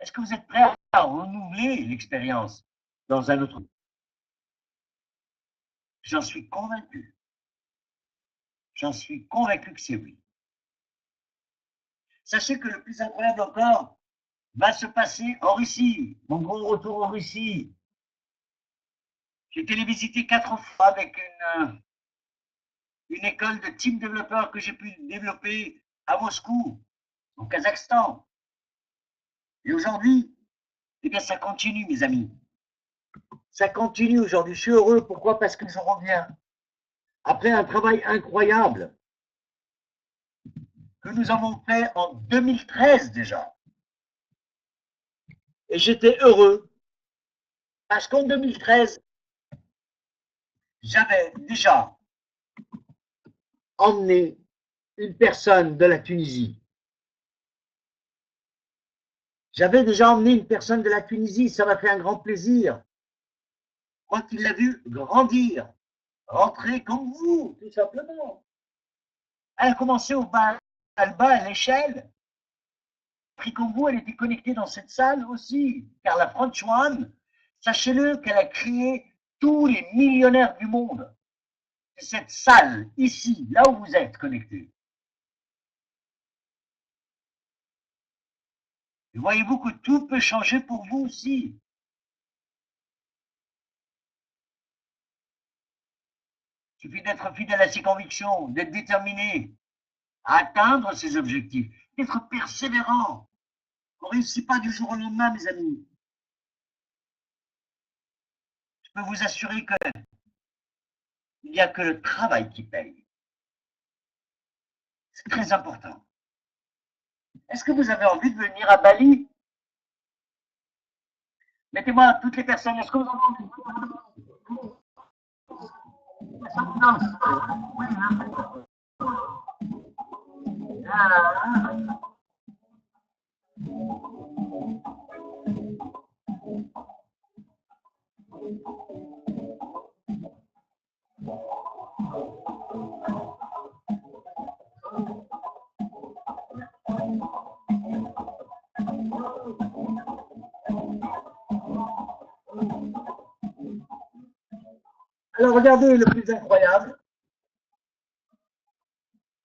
Est-ce que vous êtes prêt à renouveler l'expérience dans un autre? J'en suis convaincu. J'en suis convaincu que c'est oui. Sachez que le plus incroyable encore va se passer en Russie. Mon gros retour en Russie. J'ai été les visiter 4 fois avec une école de team développeur que j'ai pu développer à Moscou, au Kazakhstan. Et aujourd'hui, eh bien, ça continue, mes amis. Ça continue aujourd'hui. Je suis heureux. Pourquoi? Parce que je reviens après un travail incroyable que nous avons fait en 2013 déjà. Et j'étais heureux parce qu'en 2013, j'avais déjà emmené une personne de la Tunisie. J'avais déjà emmené une personne de la Tunisie, ça m'a fait un grand plaisir. Moi qui l'ai vu grandir, rentrer comme vous, tout simplement. Elle a commencé au bas, à l'échelle. Pris comme vous, elle était connectée dans cette salle aussi. Car la French One, sachez-le qu'elle a créé tous les millionnaires du monde. C'est cette salle, ici, là où vous êtes connectés. Et voyez-vous que tout peut changer pour vous aussi. Il suffit d'être fidèle à ses convictions, d'être déterminé à atteindre ses objectifs, d'être persévérant. On ne réussit pas du jour au lendemain, mes amis. Je peux vous assurer qu'il n'y a que le travail qui paye. C'est très important. Est-ce que vous avez envie de venir à Bali? Mettez-moi toutes les personnes. Est-ce que vous avez envie de venir? Alors regardez le plus incroyable.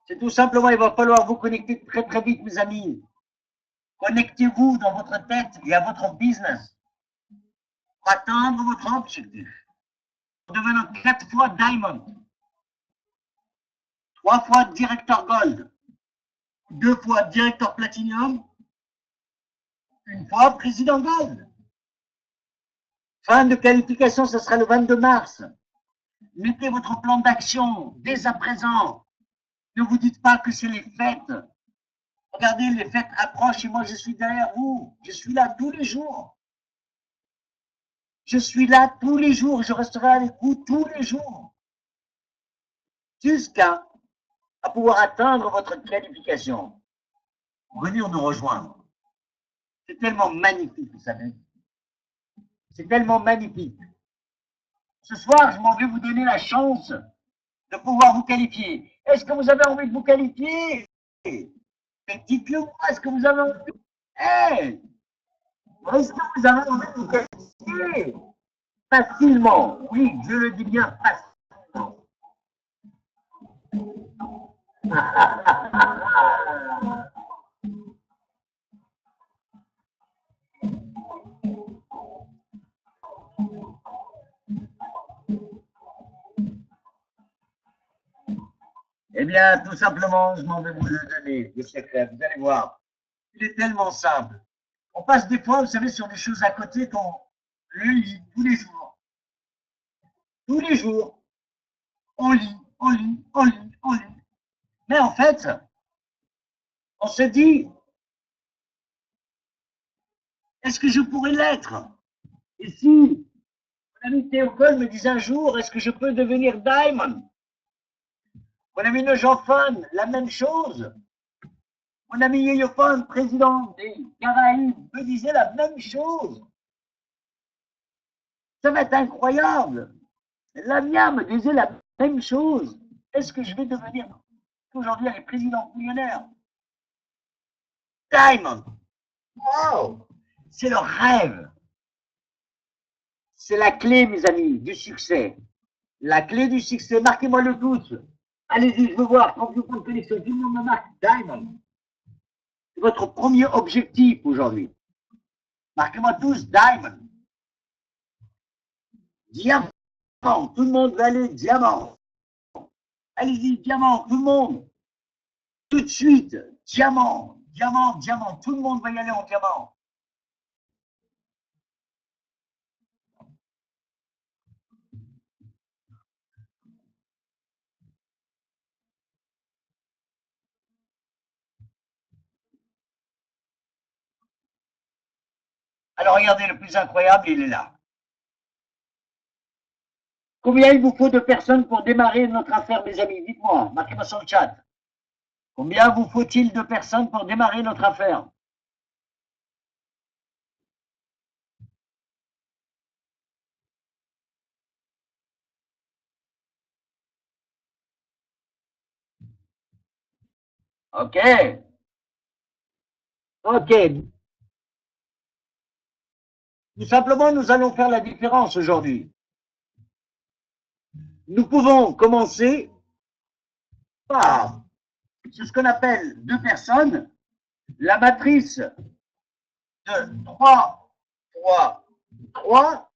C'est tout simplement, il va falloir vous connecter très très vite, mes amis. Connectez-vous dans votre tête et à votre business pour atteindre votre objectif. En devenant 4 fois Diamond, 3 fois Directeur Gold, 2 fois Directeur Platinum, 1 fois Président Gold. Fin de qualification, ce sera le 22 mars. Mettez votre plan d'action dès à présent. Ne vous dites pas que c'est les fêtes. Regardez, les fêtes approchent et moi je suis derrière vous. Je suis là tous les jours. Je suis là tous les jours. Je resterai avec vous tous les jours. Jusqu'à pouvoir atteindre votre qualification. Venir nous rejoindre. C'est tellement magnifique, vous savez. C'est tellement magnifique. Ce soir, je m'en vais vous donner la chance de pouvoir vous qualifier. Est-ce que vous avez envie de vous qualifier? Mais dites-le moi, est-ce que vous avez envie? Hey, est-ce que vous avez envie de vous qualifier? Facilement, oui, je le dis bien, facilement. Eh bien, tout simplement, je m'en vais vous le donner, le secret. Vous allez voir. Il est tellement simple. On passe des fois, vous savez, sur des choses à côté qu'on le lit tous les jours. Tous les jours, on lit, on lit, on lit, on lit. Mais en fait, on se dit, est-ce que je pourrais l'être? Et si mon ami Théophile me disait un jour, est-ce que je peux devenir Diamond? Mon ami Jean-Fan, la même chose. Mon ami Yéyophone, président des Caraïbes, me disait la même chose. Ça va être incroyable. Lamia me disait la même chose. Est-ce que je vais devenir aujourd'hui un président millionnaire? Diamond. Wow. C'est le rêve. C'est la clé, mes amis, du succès. La clé du succès. Marquez-moi le tous. Allez-y, je veux voir. Quand vous prenez connexion, tout le monde me marque Diamond. C'est votre premier objectif aujourd'hui. Marquez-moi tous Diamond. Diamant. Tout le monde va aller diamant. Allez-y, diamant, tout le monde. Tout de suite, diamant, diamant, diamant. Tout le monde va y aller en diamant. Alors regardez, le plus incroyable, il est là. Combien il vous faut de personnes pour démarrer notre affaire, mes amis? Dites-moi, marquez-moi sur le chat. Combien vous faut-il de personnes pour démarrer notre affaire? Ok. Ok. Tout simplement, nous allons faire la différence aujourd'hui. Nous pouvons commencer par ce qu'on appelle deux personnes, la matrice de 3, 3, 3.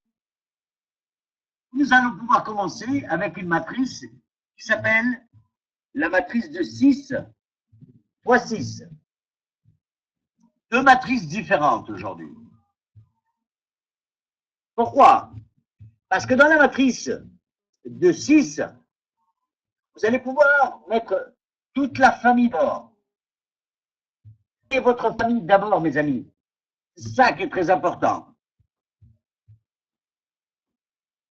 Nous allons pouvoir commencer avec une matrice qui s'appelle la matrice de 6 fois 6. Deux matrices différentes aujourd'hui. Pourquoi? Parce que dans la matrice de 6, vous allez pouvoir mettre toute la famille d'abord. Et votre famille d'abord, mes amis. C'est ça qui est très important.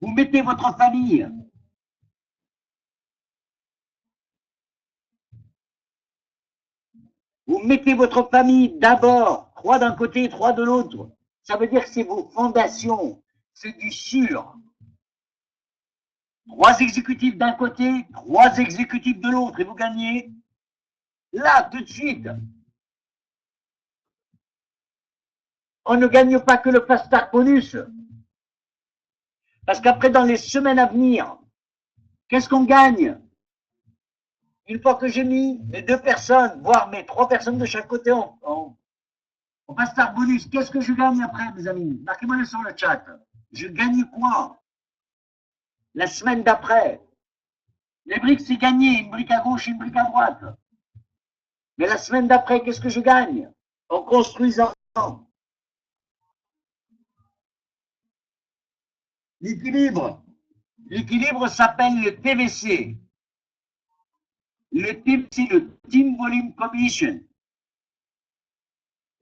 Vous mettez votre famille. Vous mettez votre famille d'abord. 3 d'un côté, 3 de l'autre. Ça veut dire que c'est vos fondations. C'est du sûr. 3 exécutifs d'un côté, 3 exécutifs de l'autre. Et vous gagnez là, tout de suite. On ne gagne pas que le fast start bonus. Parce qu'après, dans les semaines à venir, qu'est-ce qu'on gagne? Une fois que j'ai mis les 2 personnes, voire mes 3 personnes de chaque côté en fast start bonus, qu'est-ce que je gagne après, mes amis? Marquez-moi sur le chat. Je gagne quoi? La semaine d'après. Les briques, c'est gagné. Une brique à gauche et une brique à droite. Mais la semaine d'après, qu'est-ce que je gagne? En construisant. L'équilibre. L'équilibre s'appelle le TVC. Le TVC, le Team Volume Coefficient.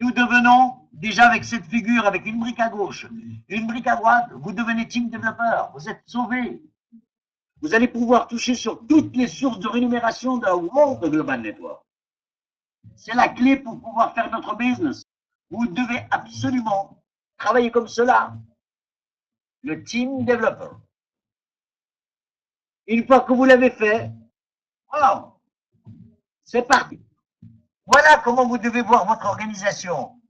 nous devenons, déjà avec cette figure, avec une brique à gauche, une brique à droite, vous devenez team développeur, vous êtes sauvés. Vous allez pouvoir toucher sur toutes les sources de rémunération d'un World Global Network. C'est la clé pour pouvoir faire notre business. Vous devez absolument travailler comme cela. Le team developer. Une fois que vous l'avez fait, wow, c'est parti. Voilà comment vous devez voir votre organisation.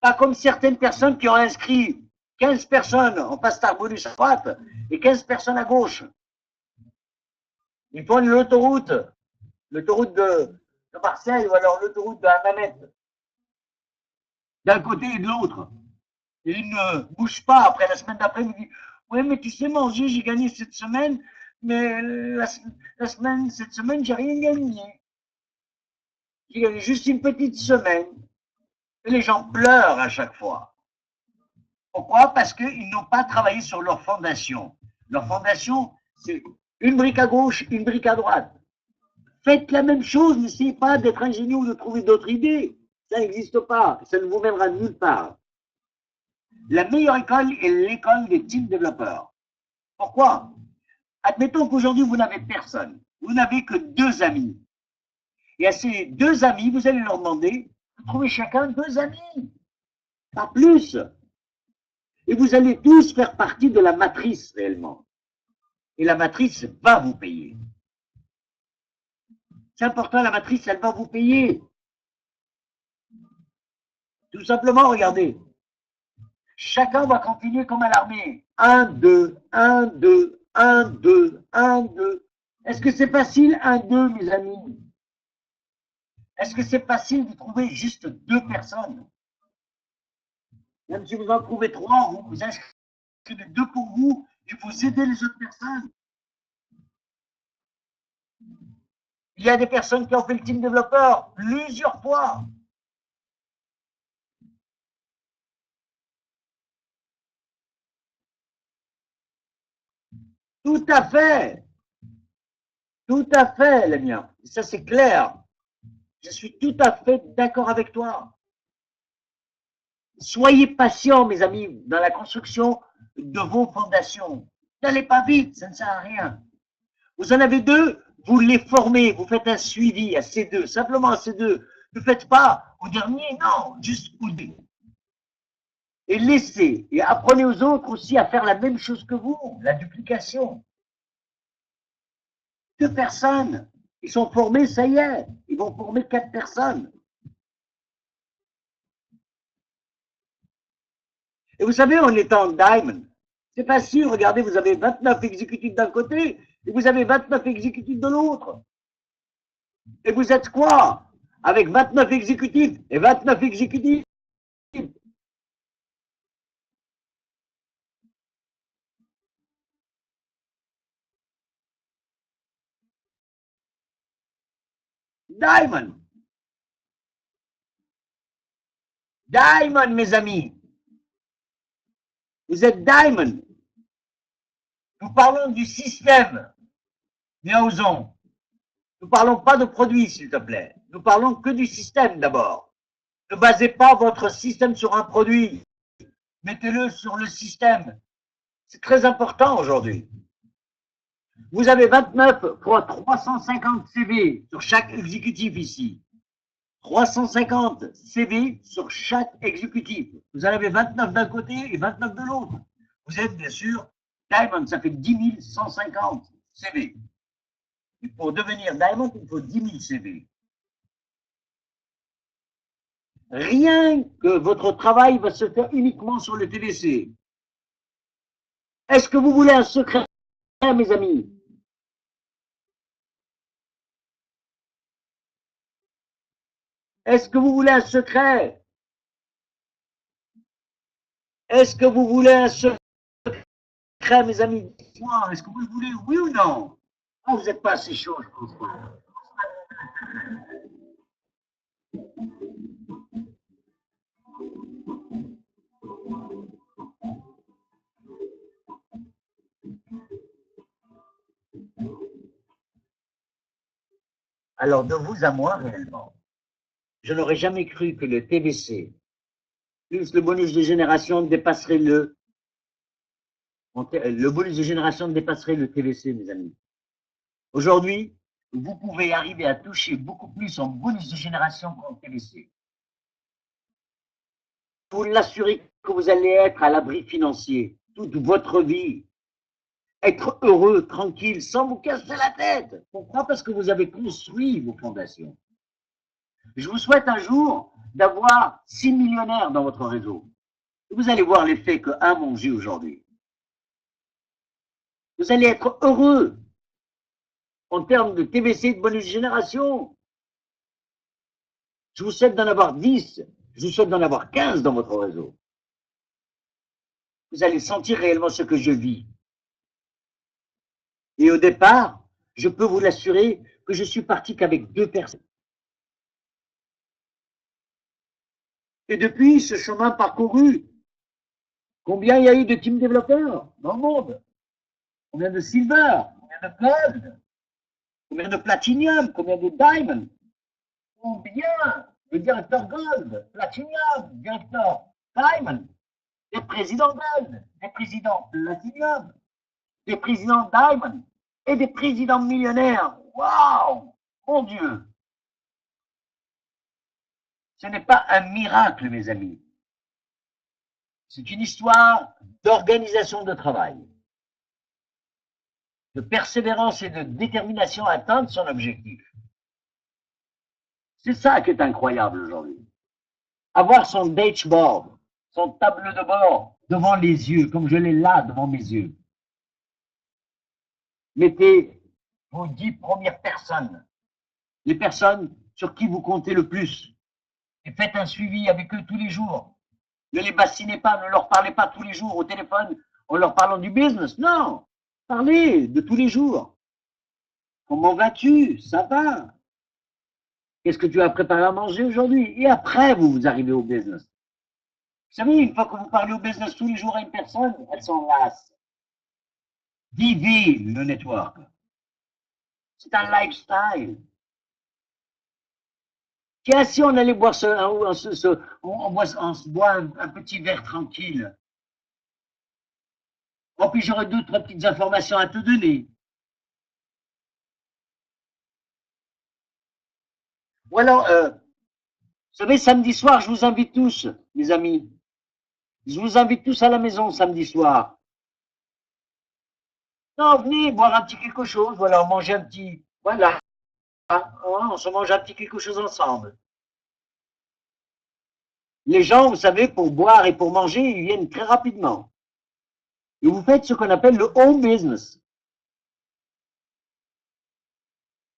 Pas comme certaines personnes qui ont inscrit 15 personnes en pastar bonus à droite et 15 personnes à gauche. Ils font l'autoroute de Marseille ou alors l'autoroute de Hammamet, d'un côté et de l'autre. Et ils ne bougent pas après la semaine d'après. Ils me disent, oui, mais tu sais, manger, j'ai gagné cette semaine, mais cette semaine, j'ai rien gagné. J'ai gagné juste une petite semaine. Et les gens pleurent à chaque fois. Pourquoi? Parce qu'ils n'ont pas travaillé sur leur fondation. Leur fondation, c'est une brique à gauche, une brique à droite. Faites la même chose, n'essayez pas d'être ingénieux ou de trouver d'autres idées. Ça n'existe pas, ça ne vous mènera nulle part. La meilleure école est l'école des team développeurs. Pourquoi? Admettons qu'aujourd'hui, vous n'avez personne. Vous n'avez que 2 amis. Et à ces 2 amis, vous allez leur demander de trouver chacun 2 amis. Pas plus. Et vous allez tous faire partie de la matrice réellement. Et la matrice va vous payer. C'est important, la matrice, elle va vous payer. Tout simplement, regardez. Chacun va continuer comme à l'armée. 1, 2, 1, 2, 1, 2, 1, 2. Est-ce que c'est facile, 1, 2, mes amis? Est-ce que c'est facile de trouver juste 2 personnes? Même si vous en trouvez 3, vous inscrivez 2 pour vous et vous aidez les autres personnes. Il y a des personnes qui ont fait le team développeur plusieurs fois. Tout à fait. Tout à fait, les miens. Ça, c'est clair. Je suis tout à fait d'accord avec toi. Soyez patients, mes amis, dans la construction de vos fondations. N'allez pas vite, ça ne sert à rien. Vous en avez 2, vous les formez, vous faites un suivi à ces 2, simplement à ces 2. Ne faites pas au dernier, non, juste au 2. Et laissez, et apprenez aux autres aussi à faire la même chose que vous, la duplication. 2 personnes, ils sont formés, ça y est, ils vont former 4 personnes. Et vous savez, en étant Diamond, c'est pas sûr, regardez, vous avez 29 exécutifs d'un côté et vous avez 29 exécutifs de l'autre. Et vous êtes quoi? Avec 29 exécutifs et 29 exécutifs. Diamond. Diamond, mes amis. Vous êtes Diamond. Nous parlons du système. Bien osons. Nous ne parlons pas de produits, s'il te plaît. Nous parlons que du système d'abord. Ne basez pas votre système sur un produit. Mettez-le sur le système. C'est très important aujourd'hui. Vous avez 29 fois 350 CV sur chaque exécutif ici. 350 CV sur chaque exécutif. Vous en avez 29 d'un côté et 29 de l'autre. Vous êtes bien sûr Diamond, ça fait 10 150 CV. Et pour devenir Diamond, il faut 10 000 CV. Rien que votre travail va se faire uniquement sur le TVC. Est-ce que vous voulez un secret, mes amis? Est-ce que vous voulez un secret? Est-ce que vous voulez un secret, mes amis? Dites-moi, est-ce que vous le voulez, oui ou non? Ah, vous n'êtes pas assez chaud, je pense pas. Alors, de vous à moi, réellement, je n'aurais jamais cru que le TVC, plus le bonus de génération dépasserait le bonus de génération dépasserait le TVC, mes amis. Aujourd'hui, vous pouvez arriver à toucher beaucoup plus en bonus de génération qu'en TVC. Vous l'assurez que vous allez être à l'abri financier toute votre vie. Être heureux, tranquille, sans vous casser la tête. Pourquoi? Parce que vous avez construit vos fondations. Je vous souhaite un jour d'avoir 6 millionnaires dans votre réseau. Vous allez voir l'effet que un j'ai aujourd'hui. Vous allez être heureux en termes de TVC et de bonus de génération. Je vous souhaite d'en avoir 10. Je vous souhaite d'en avoir 15 dans votre réseau. Vous allez sentir réellement ce que je vis. Et au départ, je peux vous l'assurer que je suis parti qu'avec 2 personnes. Et depuis ce chemin parcouru, combien il y a eu de team développeurs dans le monde? Combien de silver? Combien de gold? Combien de platinum? Combien de diamond? Combien de directeurs gold, platinum, directeurs diamond, des présidents gold, des présidents platinum, des présidents diamond et des présidents millionnaires? Waouh! Mon Dieu! Ce n'est pas un miracle, mes amis. C'est une histoire d'organisation de travail, de persévérance et de détermination à atteindre son objectif. C'est ça qui est incroyable aujourd'hui. Avoir son dashboard, son tableau de bord devant les yeux, comme je l'ai là devant mes yeux. Mettez vos 10 premières personnes, les personnes sur qui vous comptez le plus, et faites un suivi avec eux tous les jours. Ne les bassinez pas, ne leur parlez pas tous les jours au téléphone en leur parlant du business. Non, parlez de tous les jours. Comment vas-tu? Ça va? Qu'est-ce que tu as préparé à manger aujourd'hui? Et après, vous arrivez au business. Vous savez, une fois que vous parlez au business tous les jours à une personne, elle s'en lasse. Vivez le network. C'est un lifestyle. Tiens, si on allait boire on se boit un petit verre tranquille. Oh, puis j'aurais 2, 3 petites informations à te donner. Ou alors, vous savez, samedi soir, je vous invite tous, mes amis. Je vous invite tous à la maison samedi soir. Non, venez boire un petit quelque chose, voilà, manger un petit, voilà. On se mange un petit quelque chose ensemble. Les gens, vous savez, pour boire et pour manger, ils viennent très rapidement. Et vous faites ce qu'on appelle le home business.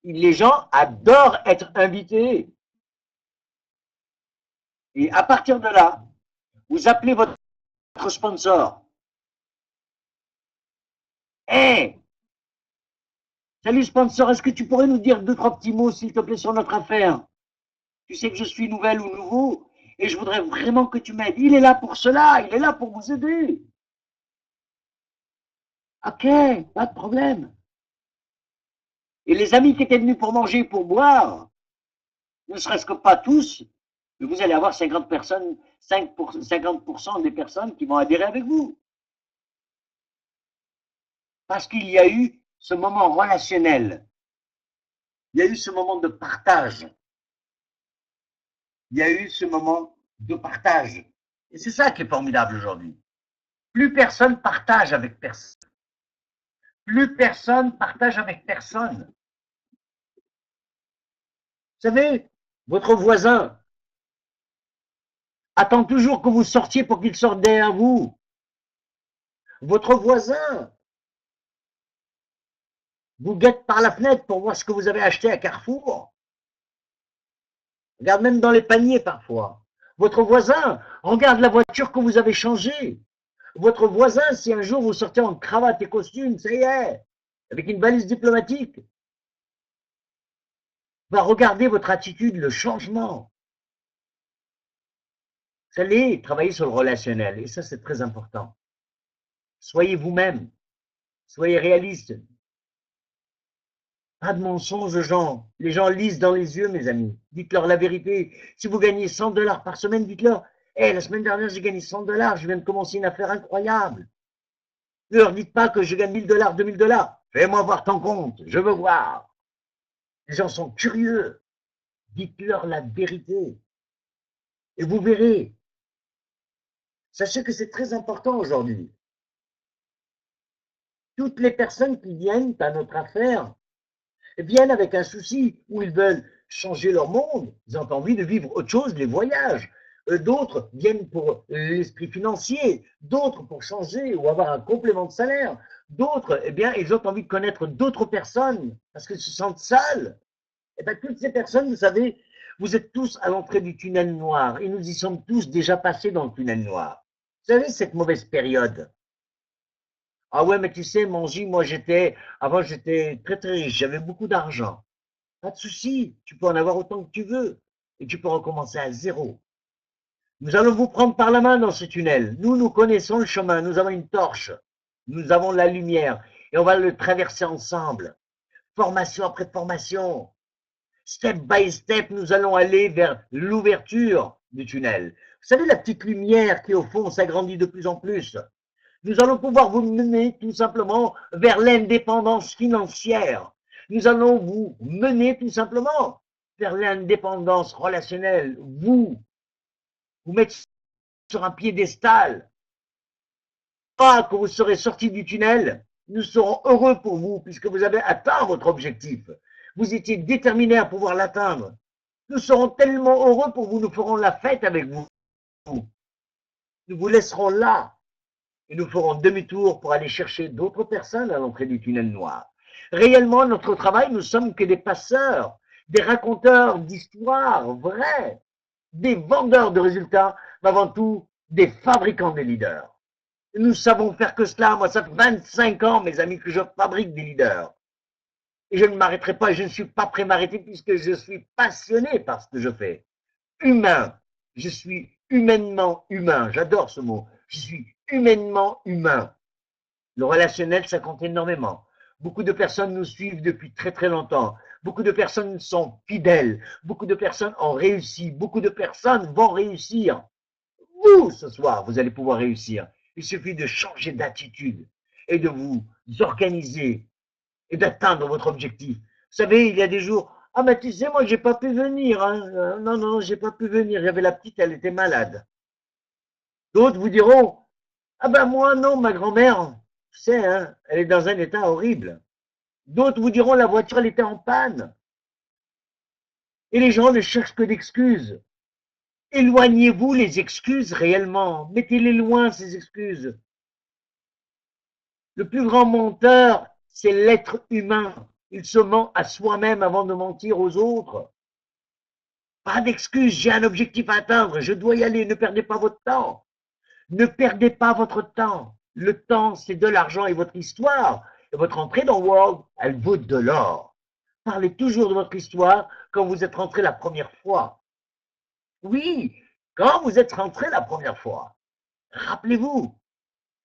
Les gens adorent être invités. Et à partir de là, vous appelez votre sponsor. Hey, salut sponsor, est-ce que tu pourrais nous dire 2, 3 petits mots, s'il te plaît, sur notre affaire? Tu sais que je suis nouvelle ou nouveau et je voudrais vraiment que tu m'aides. Il est là pour cela, il est là pour vous aider. Ok, pas de problème. Et les amis qui étaient venus pour manger et pour boire, ne serait-ce que pas tous, mais vous allez avoir 50 personnes, 50% des personnes qui vont adhérer avec vous. Parce qu'il y a eu ce moment relationnel. Il y a eu ce moment de partage. Il y a eu ce moment de partage. Et c'est ça qui est formidable aujourd'hui. Plus personne partage avec personne. Plus personne partage avec personne. Vous savez, votre voisin attend toujours que vous sortiez pour qu'il sorte derrière vous. Votre voisin vous guette par la fenêtre pour voir ce que vous avez acheté à Carrefour. Regarde même dans les paniers parfois. Votre voisin regarde la voiture que vous avez changée. Votre voisin, si un jour vous sortez en cravate et costume, ça y est, avec une valise diplomatique, va regarder votre attitude, le changement. Vous allez travailler sur le relationnel, et ça c'est très important. Soyez vous-même, soyez réaliste. Pas de mensonges aux gens. Les gens lisent dans les yeux, mes amis. Dites-leur la vérité. Si vous gagnez 100 dollars par semaine, dites-leur, hey, la semaine dernière, j'ai gagné 100 dollars, je viens de commencer une affaire incroyable. Ne leur dites pas que je gagne 1000 dollars, 2000 dollars. Fais-moi voir ton compte, je veux voir. Les gens sont curieux. Dites-leur la vérité. Et vous verrez. Sachez que c'est très important aujourd'hui. Toutes les personnes qui viennent à notre affaire viennent avec un souci où ils veulent changer leur monde. Ils ont envie de vivre autre chose, les voyages. D'autres viennent pour l'esprit financier, d'autres pour changer ou avoir un complément de salaire. D'autres, eh bien, ils ont envie de connaître d'autres personnes parce qu'ils se sentent seuls. Eh bien, toutes ces personnes, vous savez, vous êtes tous à l'entrée du tunnel noir et nous y sommes tous déjà passés dans le tunnel noir. Vous savez, cette mauvaise période. Ah ouais, mais tu sais, Manji, avant j'étais très très riche, j'avais beaucoup d'argent. Pas de souci, tu peux en avoir autant que tu veux et tu peux recommencer à zéro. Nous allons vous prendre par la main dans ce tunnel. Nous connaissons le chemin, nous avons une torche, nous avons la lumière et on va le traverser ensemble. Formation après formation, step by step, nous allons aller vers l'ouverture du tunnel. Vous savez, la petite lumière qui au fond s'agrandit de plus en plus. Nous allons pouvoir vous mener tout simplement vers l'indépendance financière. Nous allons vous mener tout simplement vers l'indépendance relationnelle. Vous mettre sur un piédestal. Pas que vous serez sorti du tunnel, nous serons heureux pour vous puisque vous avez atteint votre objectif. Vous étiez déterminé à pouvoir l'atteindre. Nous serons tellement heureux pour vous, nous ferons la fête avec vous. Nous vous laisserons là et nous ferons demi-tour pour aller chercher d'autres personnes à l'entrée du tunnel noir. Réellement, notre travail, nous sommes que des passeurs, des raconteurs d'histoires vraies, des vendeurs de résultats, mais avant tout, des fabricants de leaders. Nous savons faire que cela. Moi, ça fait 25 ans, mes amis, que je fabrique des leaders. Et je ne m'arrêterai pas, je ne suis pas prêt à m'arrêter puisque je suis passionné par ce que je fais. Humain. Je suis humainement humain. J'adore ce mot. Je suis humainement humain. Le relationnel, ça compte énormément. Beaucoup de personnes nous suivent depuis très très longtemps. Beaucoup de personnes sont fidèles. Beaucoup de personnes ont réussi. Beaucoup de personnes vont réussir. Vous, ce soir, vous allez pouvoir réussir. Il suffit de changer d'attitude et de vous organiser et d'atteindre votre objectif. Vous savez, il y a des jours, ah mais tu sais, moi, j'ai pas pu venir. Hein. Non, non, j'ai pas pu venir. J'avais la petite, elle était malade. D'autres vous diront, ah ben moi, non, ma grand-mère, tu sais, hein, elle est dans un état horrible. D'autres vous diront, la voiture, elle était en panne. Et les gens ne cherchent que d'excuses. Éloignez-vous les excuses réellement. Mettez-les loin, ces excuses. Le plus grand menteur, c'est l'être humain. Il se ment à soi-même avant de mentir aux autres. Pas d'excuses, j'ai un objectif à atteindre, je dois y aller, ne perdez pas votre temps. Ne perdez pas votre temps. Le temps, c'est de l'argent et votre histoire. Et votre entrée dans World, elle vaut de l'or. Parlez toujours de votre histoire quand vous êtes rentré la première fois. Oui, quand vous êtes rentré la première fois. Rappelez-vous,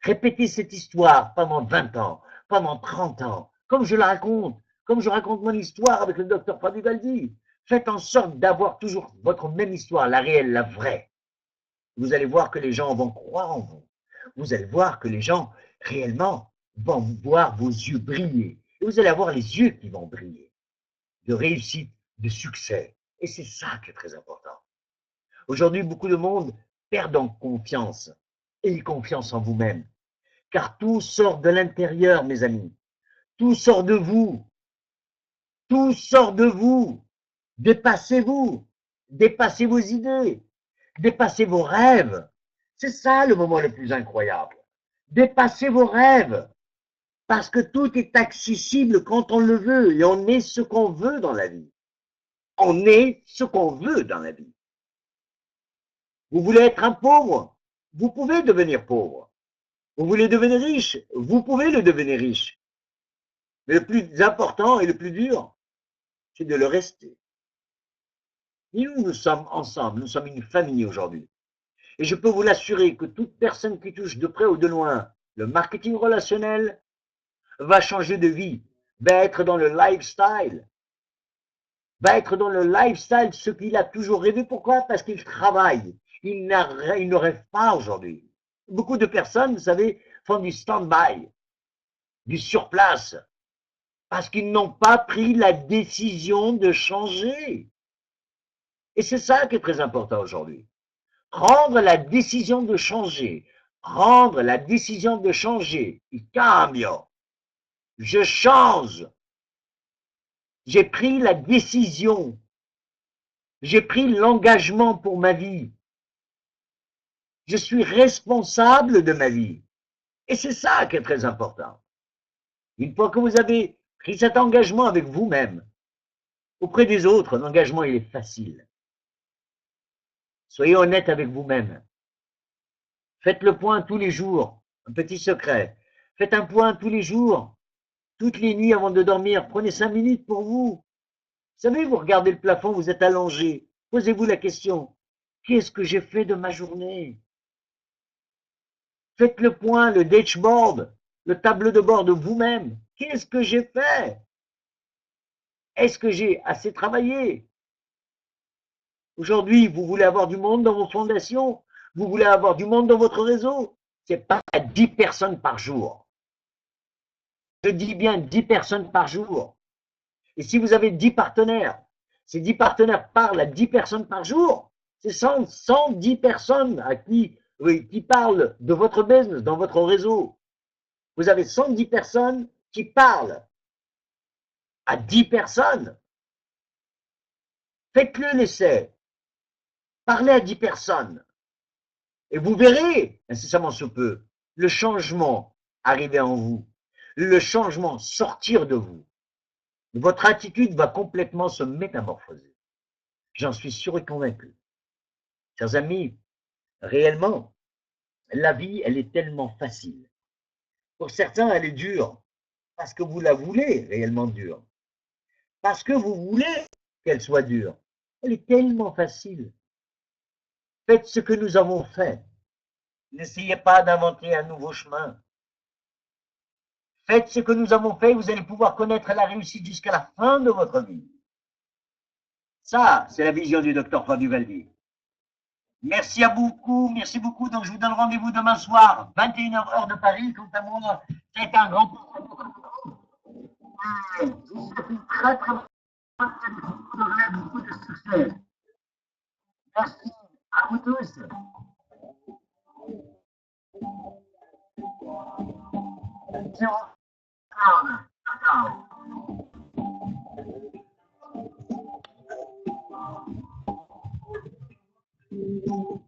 répétez cette histoire pendant 20 ans, pendant 30 ans, comme je la raconte, comme je raconte mon histoire avec le docteur Fadibaldi. Faites en sorte d'avoir toujours votre même histoire, la réelle, la vraie. Vous allez voir que les gens vont croire en vous. Vous allez voir que les gens, réellement, vont voir vos yeux briller. Et vous allez avoir les yeux qui vont briller. De réussite, de succès. Et c'est ça qui est très important. Aujourd'hui, beaucoup de monde perd en confiance. Ayez confiance en vous-même. Car tout sort de l'intérieur, mes amis. Tout sort de vous. Tout sort de vous. Dépassez-vous. Dépassez vos idées. Dépassez vos rêves. C'est ça le moment le plus incroyable. Dépassez vos rêves. Parce que tout est accessible quand on le veut. Et on est ce qu'on veut dans la vie. On est ce qu'on veut dans la vie. Vous voulez être un pauvre? Vous pouvez devenir pauvre. Vous voulez devenir riche? Vous pouvez le devenir riche. Mais le plus important et le plus dur, c'est de le rester. Et nous sommes ensemble, nous sommes une famille aujourd'hui. Et je peux vous l'assurer que toute personne qui touche de près ou de loin le marketing relationnel va changer de vie, va être dans le lifestyle, ce qu'il a toujours rêvé. Pourquoi? Parce qu'il travaille. Il ne rêve pas aujourd'hui. Beaucoup de personnes, vous savez, font du stand-by, du surplace, parce qu'ils n'ont pas pris la décision de changer. Et c'est ça qui est très important aujourd'hui. Prendre la décision de changer. Prendre la décision de changer. Il cambio. Je change. J'ai pris la décision. J'ai pris l'engagement pour ma vie. Je suis responsable de ma vie. Et c'est ça qui est très important. Une fois que vous avez pris cet engagement avec vous-même, auprès des autres, l'engagement, il est facile. Soyez honnête avec vous-même. Faites le point tous les jours. Un petit secret. Faites un point tous les jours. Toutes les nuits avant de dormir. Prenez 5 minutes pour vous. Vous savez, vous regardez le plafond, vous êtes allongé. Posez-vous la question. Qu'est-ce que j'ai fait de ma journée? Faites le point, le dashboard, le tableau de bord de vous-même. Qu'est-ce que j'ai fait? Est-ce que j'ai assez travaillé? Aujourd'hui, vous voulez avoir du monde dans vos fondations, vous voulez avoir du monde dans votre réseau. Ce n'est pas 10 personnes par jour. Je dis bien 10 personnes par jour. Et si vous avez 10 partenaires, ces 10 partenaires parlent à 10 personnes par jour, c'est 110 personnes à qui parlent de votre business, dans votre réseau. Vous avez 110 personnes qui parlent à 10 personnes. Faites-le l'essai. Parlez à 10 personnes. Et vous verrez, incessamment sous peu, le changement arriver en vous. Le changement sortir de vous. Votre attitude va complètement se métamorphoser. J'en suis sûr et convaincu. Chers amis, réellement, la vie, elle est tellement facile. Pour certains, elle est dure, parce que vous la voulez réellement dure. Parce que vous voulez qu'elle soit dure. Elle est tellement facile. Faites ce que nous avons fait. N'essayez pas d'inventer un nouveau chemin. Faites ce que nous avons fait et vous allez pouvoir connaître la réussite jusqu'à la fin de votre vie. Ça, c'est la vision du docteur Fabio Valdi. Merci beaucoup. Donc, je vous donne rendez-vous demain soir, 21h heure de Paris. Quant à moi, ça a été un grand plaisir. Je vous souhaite une très très bonne journée, beaucoup de succès. Merci à vous tous. Ciao. Ciao.